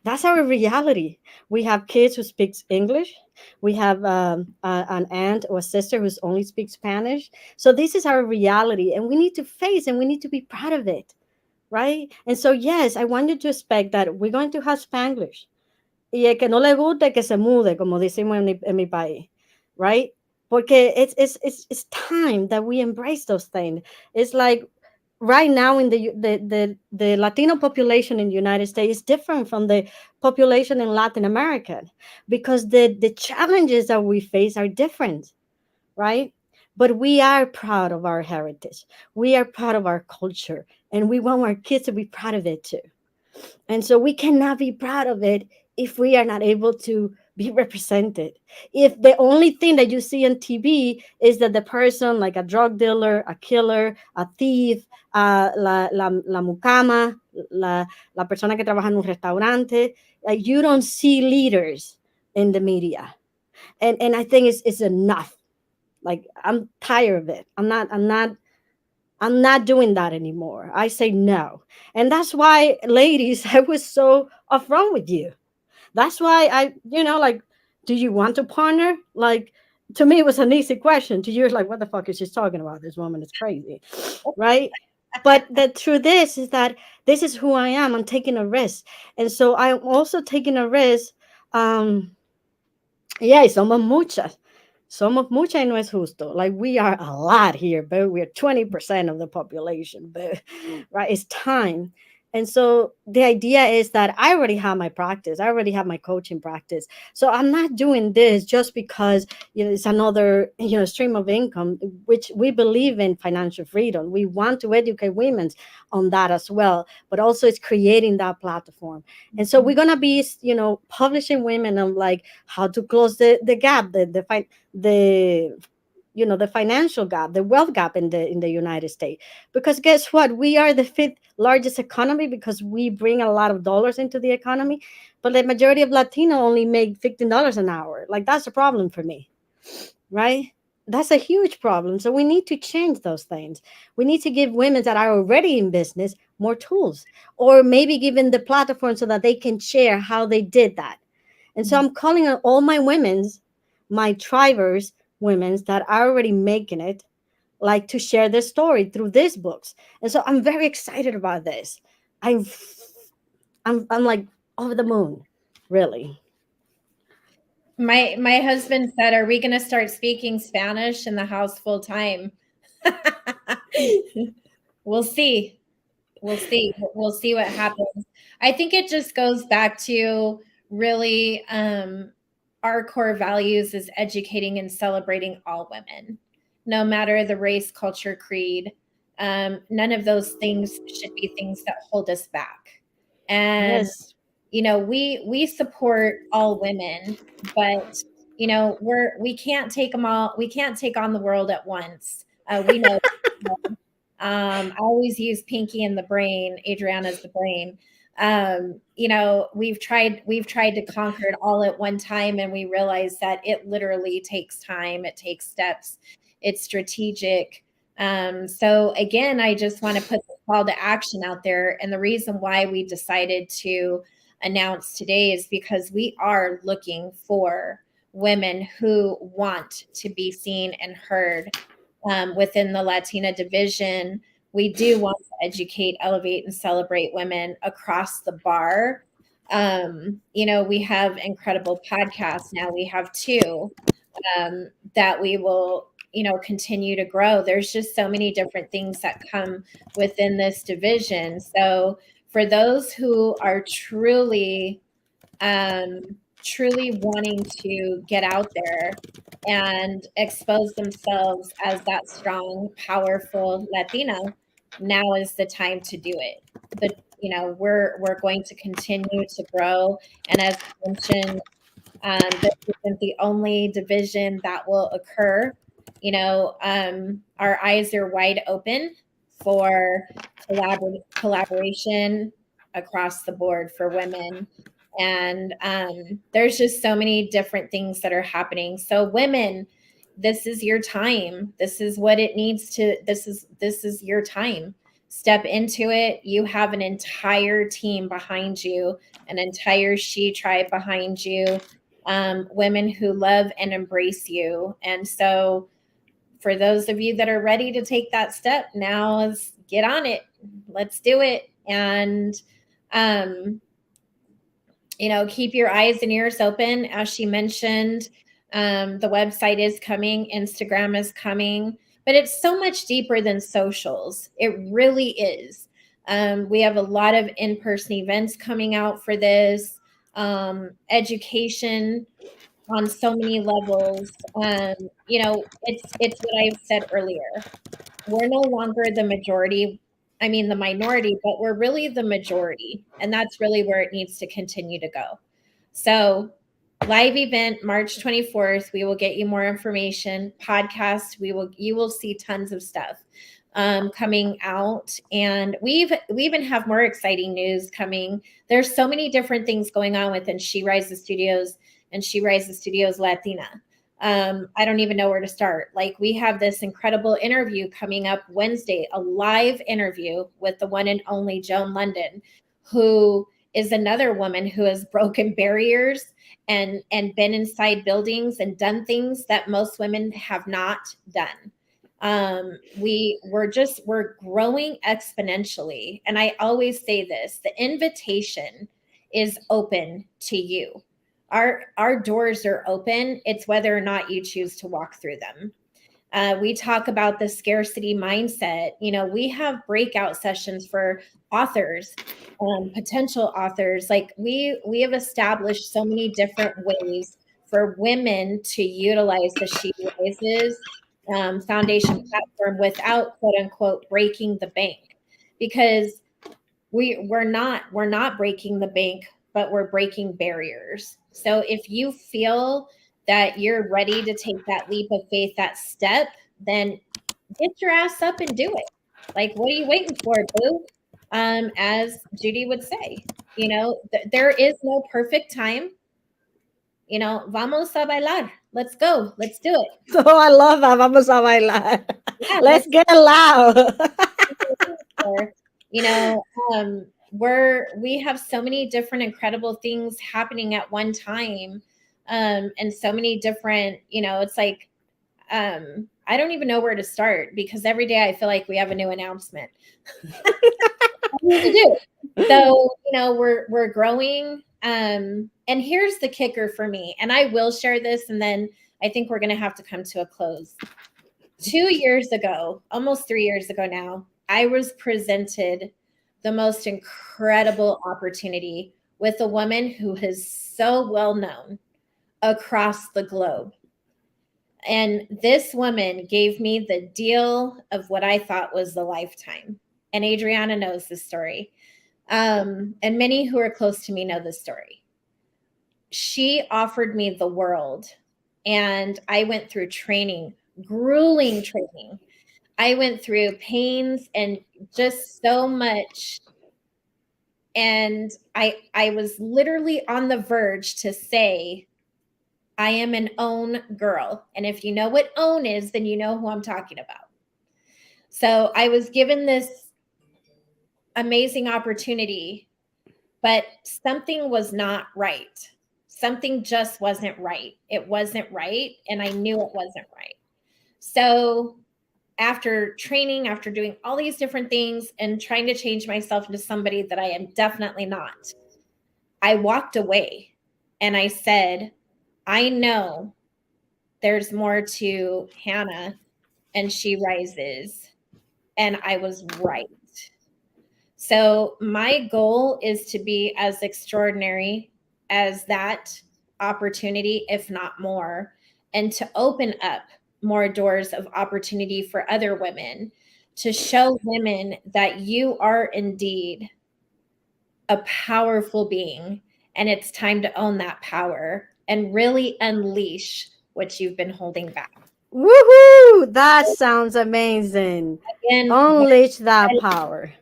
that's our reality. We have kids who speak English. We have an aunt or a sister who only speaks Spanish. So this is our reality, and we need to face and we need to be proud of it, right? And so yes, I want you to expect that we're going to have Spanglish. Y el que no le guste que se mude, como decimos en mi país, right? Porque it's time that we embrace those things. It's like right now in the Latino population in the United States is different from the population in Latin America because the challenges that we face are different, right? But we are proud of our heritage. We are proud of our culture, and we want our kids to be proud of it too. And so we cannot be proud of it if we are not able to be represented. If the only thing that you see on TV is that the person, like a drug dealer, a killer, a thief, la mucama, la persona que trabaja en un restaurante, you don't see leaders in the media. And I think it's enough. Like I'm tired of it. I'm not doing that anymore. I say no. And that's why, ladies, I was so upfront with you. That's why like, do you want to partner? Like, to me, it was an easy question. To you, it's like, what the fuck is she talking about? This woman is crazy, right? But the truth is that this is who I am. I'm taking a risk. And so I'm also taking a risk. Yeah, y somos muchas y no es justo. Like we are a lot here, but we're 20% of the population, but right, it's time. And so the idea is that I already have my practice. I already have my coaching practice. So I'm not doing this just because it's another stream of income, which we believe in financial freedom. We want to educate women on that as well, but also it's creating that platform. And so we're gonna be publishing women on like how to close the gap, the the financial gap, the wealth gap in the United States. Because guess what? We are the fifth largest economy because we bring a lot of dollars into the economy, but the majority of Latino only make $15 an hour. Like that's a problem for me, right? That's a huge problem. So we need to change those things. We need to give women that are already in business more tools, or maybe give them the platform so that they can share how they did that. And so I'm calling on all my women's, my tribers, women's that are already making it, like to share their story through these books. And so I'm very excited about this. I'm I'm like over the moon, really. My husband said, "Are we going to start speaking Spanish in the house full time?" We'll see. We'll see. We'll see what happens. I think it just goes back to really our core values is educating and celebrating all women, no matter the race, culture, creed. None of those things should be things that hold us back. And Yes. we support all women, but we can't take them all. We can't take on the world at once. We know. I always use Pinky and the brain. Adriana's the brain. We've tried to conquer it all at one time, and we realize that it literally takes time. It takes steps. It's strategic. So again, I just want to put the call to action out there. And the reason why we decided to announce today is because we are looking for women who want to be seen and heard within the Latina Division. We do want to educate, elevate, and celebrate women across the bar. We have incredible podcasts now. We have two that we will, continue to grow. There's just so many different things that come within this division. So for those who are truly wanting to get out there and expose themselves as that strong, powerful Latina, now is the time to do it. We're going to continue to grow, and as mentioned, this isn't the only division that will occur. Our eyes are wide open for collaboration across the board for women. And there's just so many different things that are happening. So women, this is your time. This is what it needs to, this is your time. Step into it. You have an entire team behind you, an entire She Tribe behind you, women who love and embrace you. And so for those of you that are ready to take that step, now is get on it. Let's do it. And keep your eyes and ears open. As she mentioned, the website is coming, Instagram is coming, but it's so much deeper than socials. It really is. We have a lot of in-person events coming out for this, education on so many levels. It's what I've said earlier. We're no longer the majority, the minority, but we're really the majority. And that's really where it needs to continue to go. So, live event March 24th. We will get you more information. Podcast, you will see tons of stuff coming out. And we even have more exciting news coming. There's so many different things going on within She Rises Studios and She Rises Studios Latina. I don't even know where to start. Like, we have this incredible interview coming up Wednesday, a live interview with the one and only Joan London, who is another woman who has broken barriers and been inside buildings and done things that most women have not done. We're growing exponentially. And I always say this, the invitation is open to you. Our doors are open. It's whether or not you choose to walk through them. We talk about the scarcity mindset. We have breakout sessions for authors, potential authors. Like, we have established so many different ways for women to utilize the She Rises foundation platform without, quote unquote, breaking the bank, because we're not breaking the bank, but we're breaking barriers. So if you feel that you're ready to take that leap of faith, that step, then get your ass up and do it. Like, what are you waiting for, boo? As Judy would say, there is no perfect time. Vamos a bailar. Let's go. Let's do it. Oh, I love that. Vamos a bailar. Yeah, Let's get loud. We have so many different incredible things happening at one time, and so many different, it's like, I don't even know where to start, because every day I feel like we have a new announcement. We do. So, we're growing. And here's the kicker for me, and I will share this, and then I think we're going to have to come to a close. 2 years ago, almost 3 years ago now, I was presented the most incredible opportunity with a woman who is so well known across the globe. And this woman gave me the deal of what I thought was the lifetime. And Adriana knows this story. And many who are close to me know this story. She offered me the world, and I went through training, grueling training. I went through pains and just so much. And I was literally on the verge to say, I am an own girl. And if you know what own is, then you know who I'm talking about. So I was given this amazing opportunity, but something was not right. Something just wasn't right. It wasn't right. And I knew it wasn't right. So after training, after doing all these different things and trying to change myself into somebody that I am definitely not, I walked away and I said, I know there's more to Hanna and She Rises. And I was right. So my goal is to be as extraordinary as that opportunity, if not more, and to open up more doors of opportunity for other women, to show women that you are indeed a powerful being, and it's time to own that power and really unleash what you've been holding back. Woohoo! That sounds amazing. And Unleash that power.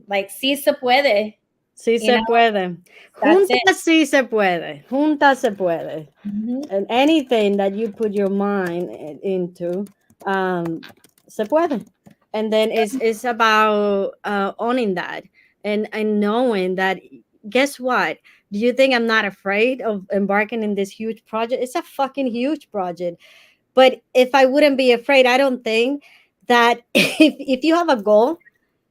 like, sí se puede, Sí you se know, puede. that's it. Juntas sí se puede. Juntas se puede. Mhm. And anything that you put your mind into, um, se puede. And then it's about owning that and knowing that. Guess what? Do you think I'm not afraid of embarking in this huge project? It's a fucking huge project. But if I wouldn't be afraid, I don't think that if you have a goal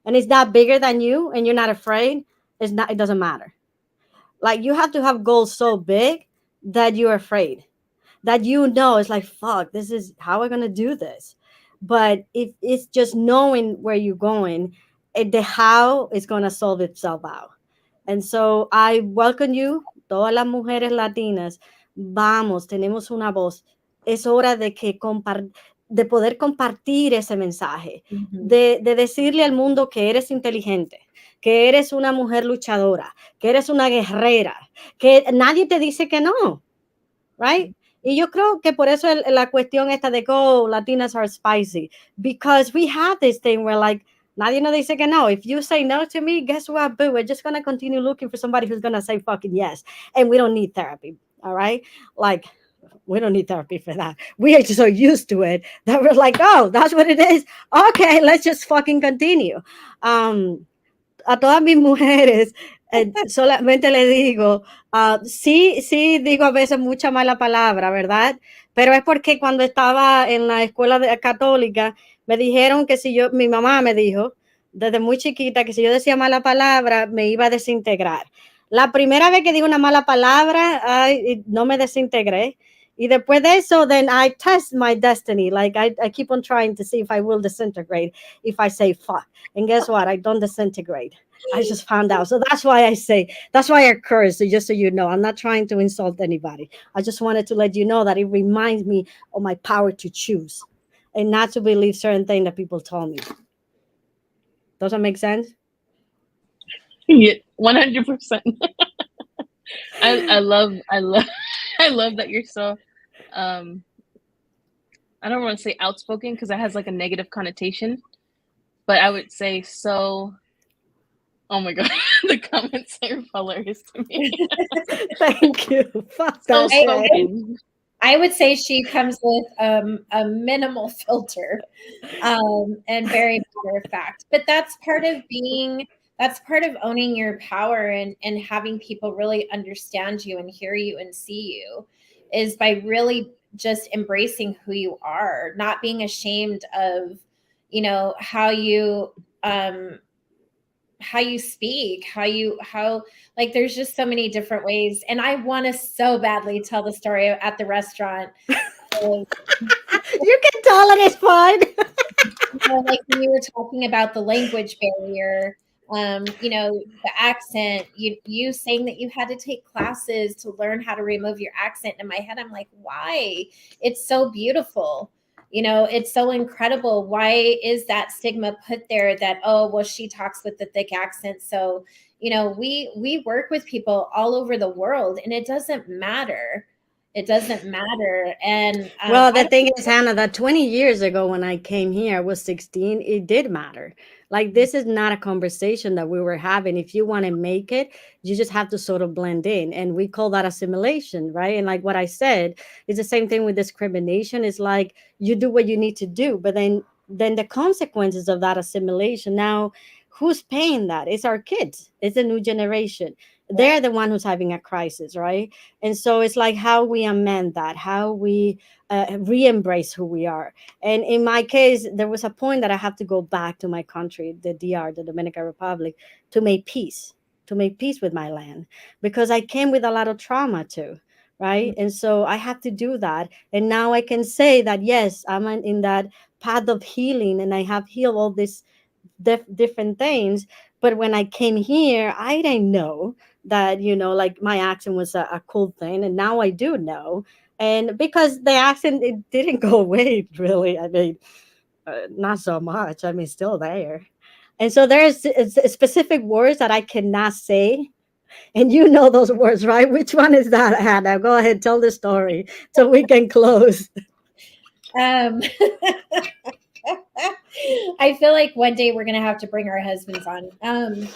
and it's not bigger than you and you're not afraid, it doesn't matter. Like you have to have goals so big that you're afraid, that it's like fuck, this is how I'm gonna do this. But if it's just knowing where you're going, the how is gonna solve itself out. And so I welcome you, todas las mujeres latinas. Vamos, tenemos una voz. Es hora de poder compartir ese mensaje, Mhm. de decirle al mundo que eres inteligente, que eres una mujer luchadora, que eres una guerrera, que nadie te dice que no, right? Y yo creo que por eso la cuestión esta de que oh, Latinas are spicy, because we have this thing where like nadie nos dice que no. If you say no to me, guess what, boo? We're just gonna continue looking for somebody who's gonna say fucking yes, and we don't need therapy. All right, like we don't need therapy for that. We are just so used to it that we're like, oh, that's what it is. Okay, let's just fucking continue. Um, a todas mis mujeres, solamente le digo, sí, sí digo a veces mucha mala palabra, ¿verdad? Pero es porque cuando estaba en la escuela católica, me dijeron que si mi mamá me dijo desde muy chiquita que si yo decía mala palabra, me iba a desintegrar. La primera vez que digo una mala palabra, ay, no me desintegré. Y después de eso, then I test my destiny. Like I keep on trying to see if I will disintegrate if I say fuck. And guess what? I don't disintegrate. I just found out. So that's why I say, that's why I curse. So just so you know, I'm not trying to insult anybody. I just wanted to let you know that it reminds me of my power to choose and not to believe certain things that people told me. Does that make sense? Yeah, 100%. I love I love that you're so um I don't want to say outspoken because that has like a negative connotation, but I would say so. Oh my god, the comments are hilarious to me. Thank you. Fuck So that shit. spoken. I would say she comes with a minimal filter, and very matter of fact. But that's part of owning your power and having people really understand you and hear you and see you is by really just embracing who you are, not being ashamed of, um, how you speak, how like there's just so many different ways. And I want to so badly tell the story at the restaurant. Like, You can tell it is fine. like when you were talking about the language barrier, the accent, you saying that you had to take classes to learn how to remove your accent. In my head, I'm like, why? It's so beautiful. It's so incredible. Why is that stigma put there that, oh, well, she talks with the thick accent? So, we work with people all over the world and it doesn't matter. It doesn't matter. And Well, I the thing is, Hannah, that 20 years ago when I came here, I was 16, it did matter. Like, this is not a conversation that we were having. If you want to make it, you just have to sort of blend in. And we call that assimilation, right? And like what I said, it's the same thing with discrimination. It's like you do what you need to do, but then the consequences of that assimilation now, who's paying that? It's our kids. It's the new generation. don't. They're the one who's having a crisis, right? And so it's like how we amend that, how we re-embrace who we are. And in my case, there was a point that I have to go back to my country, the DR, the Dominican Republic, to make peace, to make peace with my land, because I came with a lot of trauma too, right? And so I have to do that. And now I can say that yes, I'm in that path of healing, and I have healed all these different things. But when I came here, I didn't know that, like my accent was a cool thing. And now I do know. And because the accent, it didn't go away, really. I mean, not so much. I mean, still there. And so there's specific words that I cannot say. And you know those words, right? Which one is that, Hannah? Go ahead, tell the story so we can close. Um, I feel like one day we're gonna have to bring our husbands on.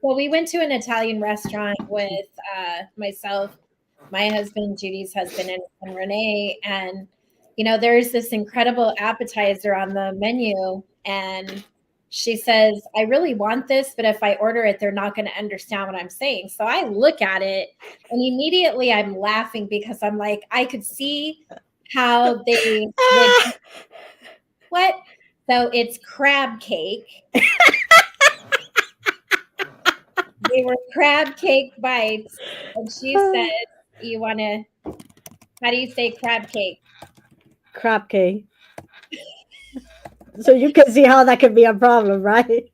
Well, we went to an Italian restaurant with myself, my husband, Judy's husband, and Renee. And, there's this incredible appetizer on the menu. And she says, I really want this, but if I order it, they're not going to understand what I'm saying. So I look at it and immediately I'm laughing because I'm like, I could see how they would, what? So it's crab cake. They were crab cake bites. And she said, you want to, how do you say crab cake? Crap cake. So you can see how that could be a problem, right?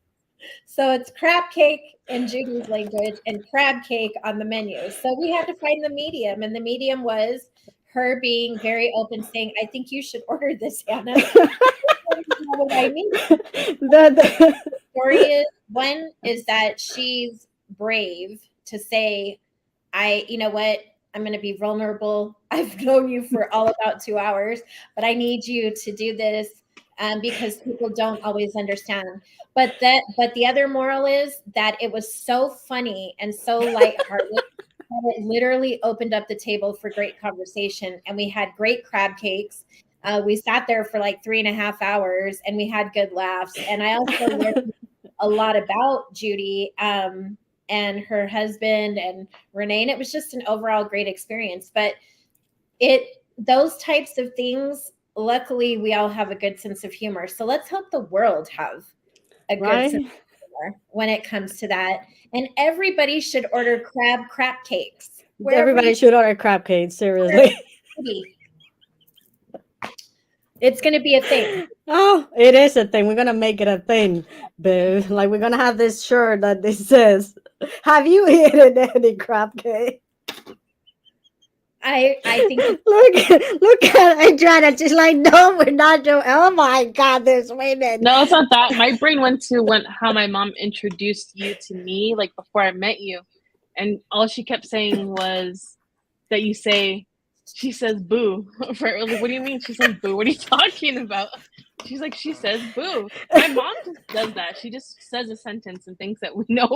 So it's crab cake in Judy's language and crab cake on the menu. So we had to find the medium. And the medium was her being very open, saying, I think you should order this, Hannah. What I mean. The- Story is, one is that she's brave to say, you know what, I'm going to be vulnerable. I've known you for all about 2 hours, but I need you to do this because people don't always understand. But the other moral is that it was so funny and so lighthearted that it literally opened up the table for great conversation. And we had great crab cakes. We sat there for like 3.5 hours and we had good laughs. And I also learned a lot about Judy and her husband and Renee. And it was just an overall great experience. But those types of things, luckily, we all have a good sense of humor. So let's hope the world have a good sense right? of humor when it comes to that. And everybody should order crab cakes. Everybody should order crab cake, seriously. It's going to be a thing. Oh, it is a thing. We're gonna make it a thing, boo. Like we're gonna have this shirt that this says, "Have you eaten any crab cake?" I think Look at Adriana. She's like, "No, we're not doing." Oh my God, there's women. No, it's not that. My brain went to how my mom introduced you to me, like before I met you, and all she kept saying was that you say. She says boo. For like, what do you mean? She says boo. What are you talking about? She's like, she says boo. My mom just does that. She just says a sentence and thinks that we know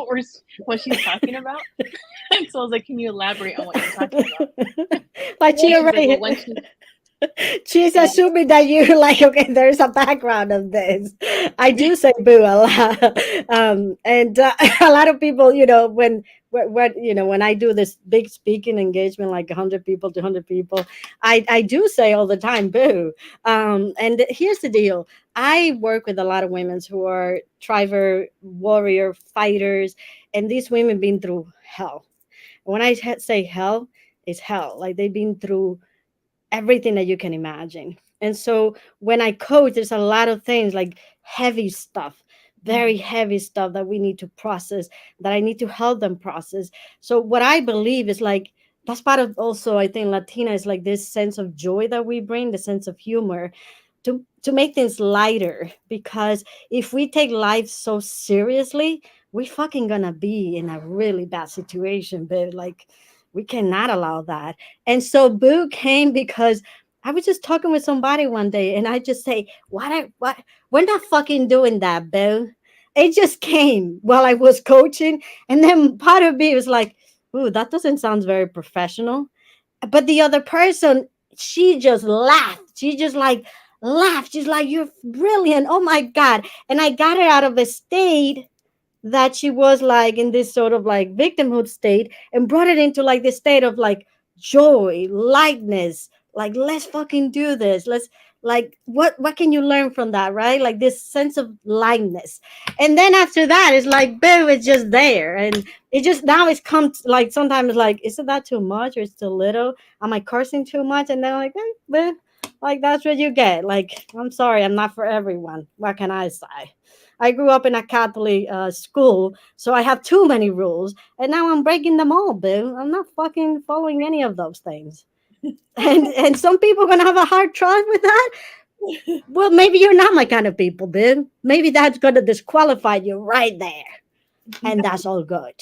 what she's talking about. And so I was like, can you elaborate on what you're talking about? Like she She's like, already. well, when she She's assuming that you're like, okay, there's a background of this. I do say boo a lot. And a lot of people, when I do this big speaking engagement, like 100 people, 200 people, I do say all the time, boo. And here's the deal. I work with a lot of women who are triver, warrior, fighters, and these women been through hell. When I say hell, it's hell. Like they've been through everything that you can imagine. And so when I coach, there's a lot of things like heavy stuff, very heavy stuff that we need to process, that I need to help them process. So what I believe is like that's part of also I think Latina is like this sense of joy that we bring, the sense of humor to make things lighter, because if we take life so seriously, we fucking gonna be in a really bad situation, but like we cannot allow that. And so boo came because I was just talking with somebody one day and I just say, what we're not fucking doing that, boo. It just came while I was coaching. And then part of me was like, ooh, that doesn't sound very professional. But the other person, she just laughed. She just like laughed. She's like, you're brilliant. Oh my God. And I got her out of a state that she was like in this sort of like victimhood state and brought it into like this state of like joy, lightness, like let's fucking do this. Let's like what can you learn from that, right? Like this sense of lightness. And then after that it's like boom, it's just there. And it just now it's come like sometimes like, isn't that too much or it's too little? Am I cursing too much? And then like, but like that's what you get. Like, I'm sorry, I'm not for everyone. What can I say? I grew up in a Catholic school, so I have too many rules, and now I'm breaking them all, boo. I'm not fucking following any of those things. And some people are gonna have a hard time with that. Well, maybe you're not my kind of people, boo. Maybe that's gonna disqualify you right there, and that's all good.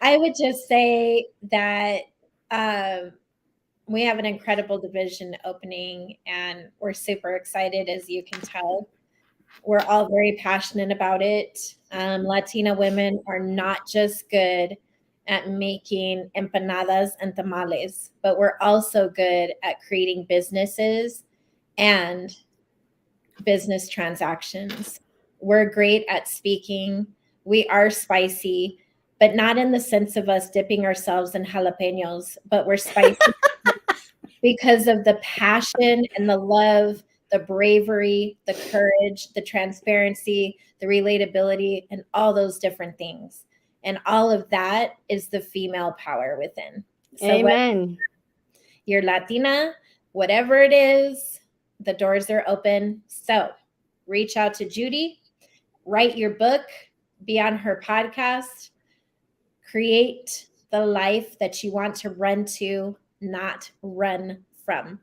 I would just say that We have an incredible division opening, and we're super excited, as you can tell. We're all very passionate about it. Latina women are not just good at making empanadas and tamales, but we're also good at creating businesses and business transactions. We're great at speaking. We are spicy, but not in the sense of us dipping ourselves in jalapenos, but we're spicy because of the passion and the love, the bravery, the courage, the transparency, the relatability, and all those different things. And all of that is the female power within. So, whether Amen. you're Latina, whatever it is, the doors are open. So, reach out to Yudy, write your book, be on her podcast, create the life that you want to run to, not run from.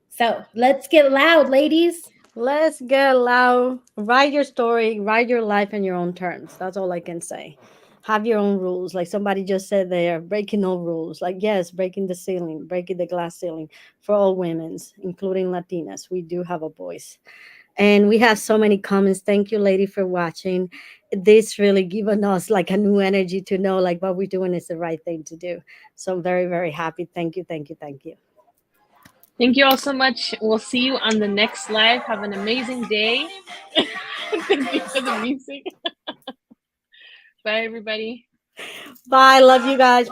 So let's get loud, ladies. Let's get loud. Write your story, write your life in your own terms. That's all I can say. Have your own rules. Like somebody just said there, breaking no rules. Like, yes, breaking the ceiling, breaking the glass ceiling for all women's, including Latinas. We do have a voice. And we have so many comments. Thank you, lady, for watching. This really given us like a new energy to know like what we're doing is the right thing to do. So I'm very, very happy. Thank you, thank you, thank you. Thank you all so much. We'll see you on the next live. Have an amazing day. Thank you for the music. Bye, everybody. Bye. Love you guys.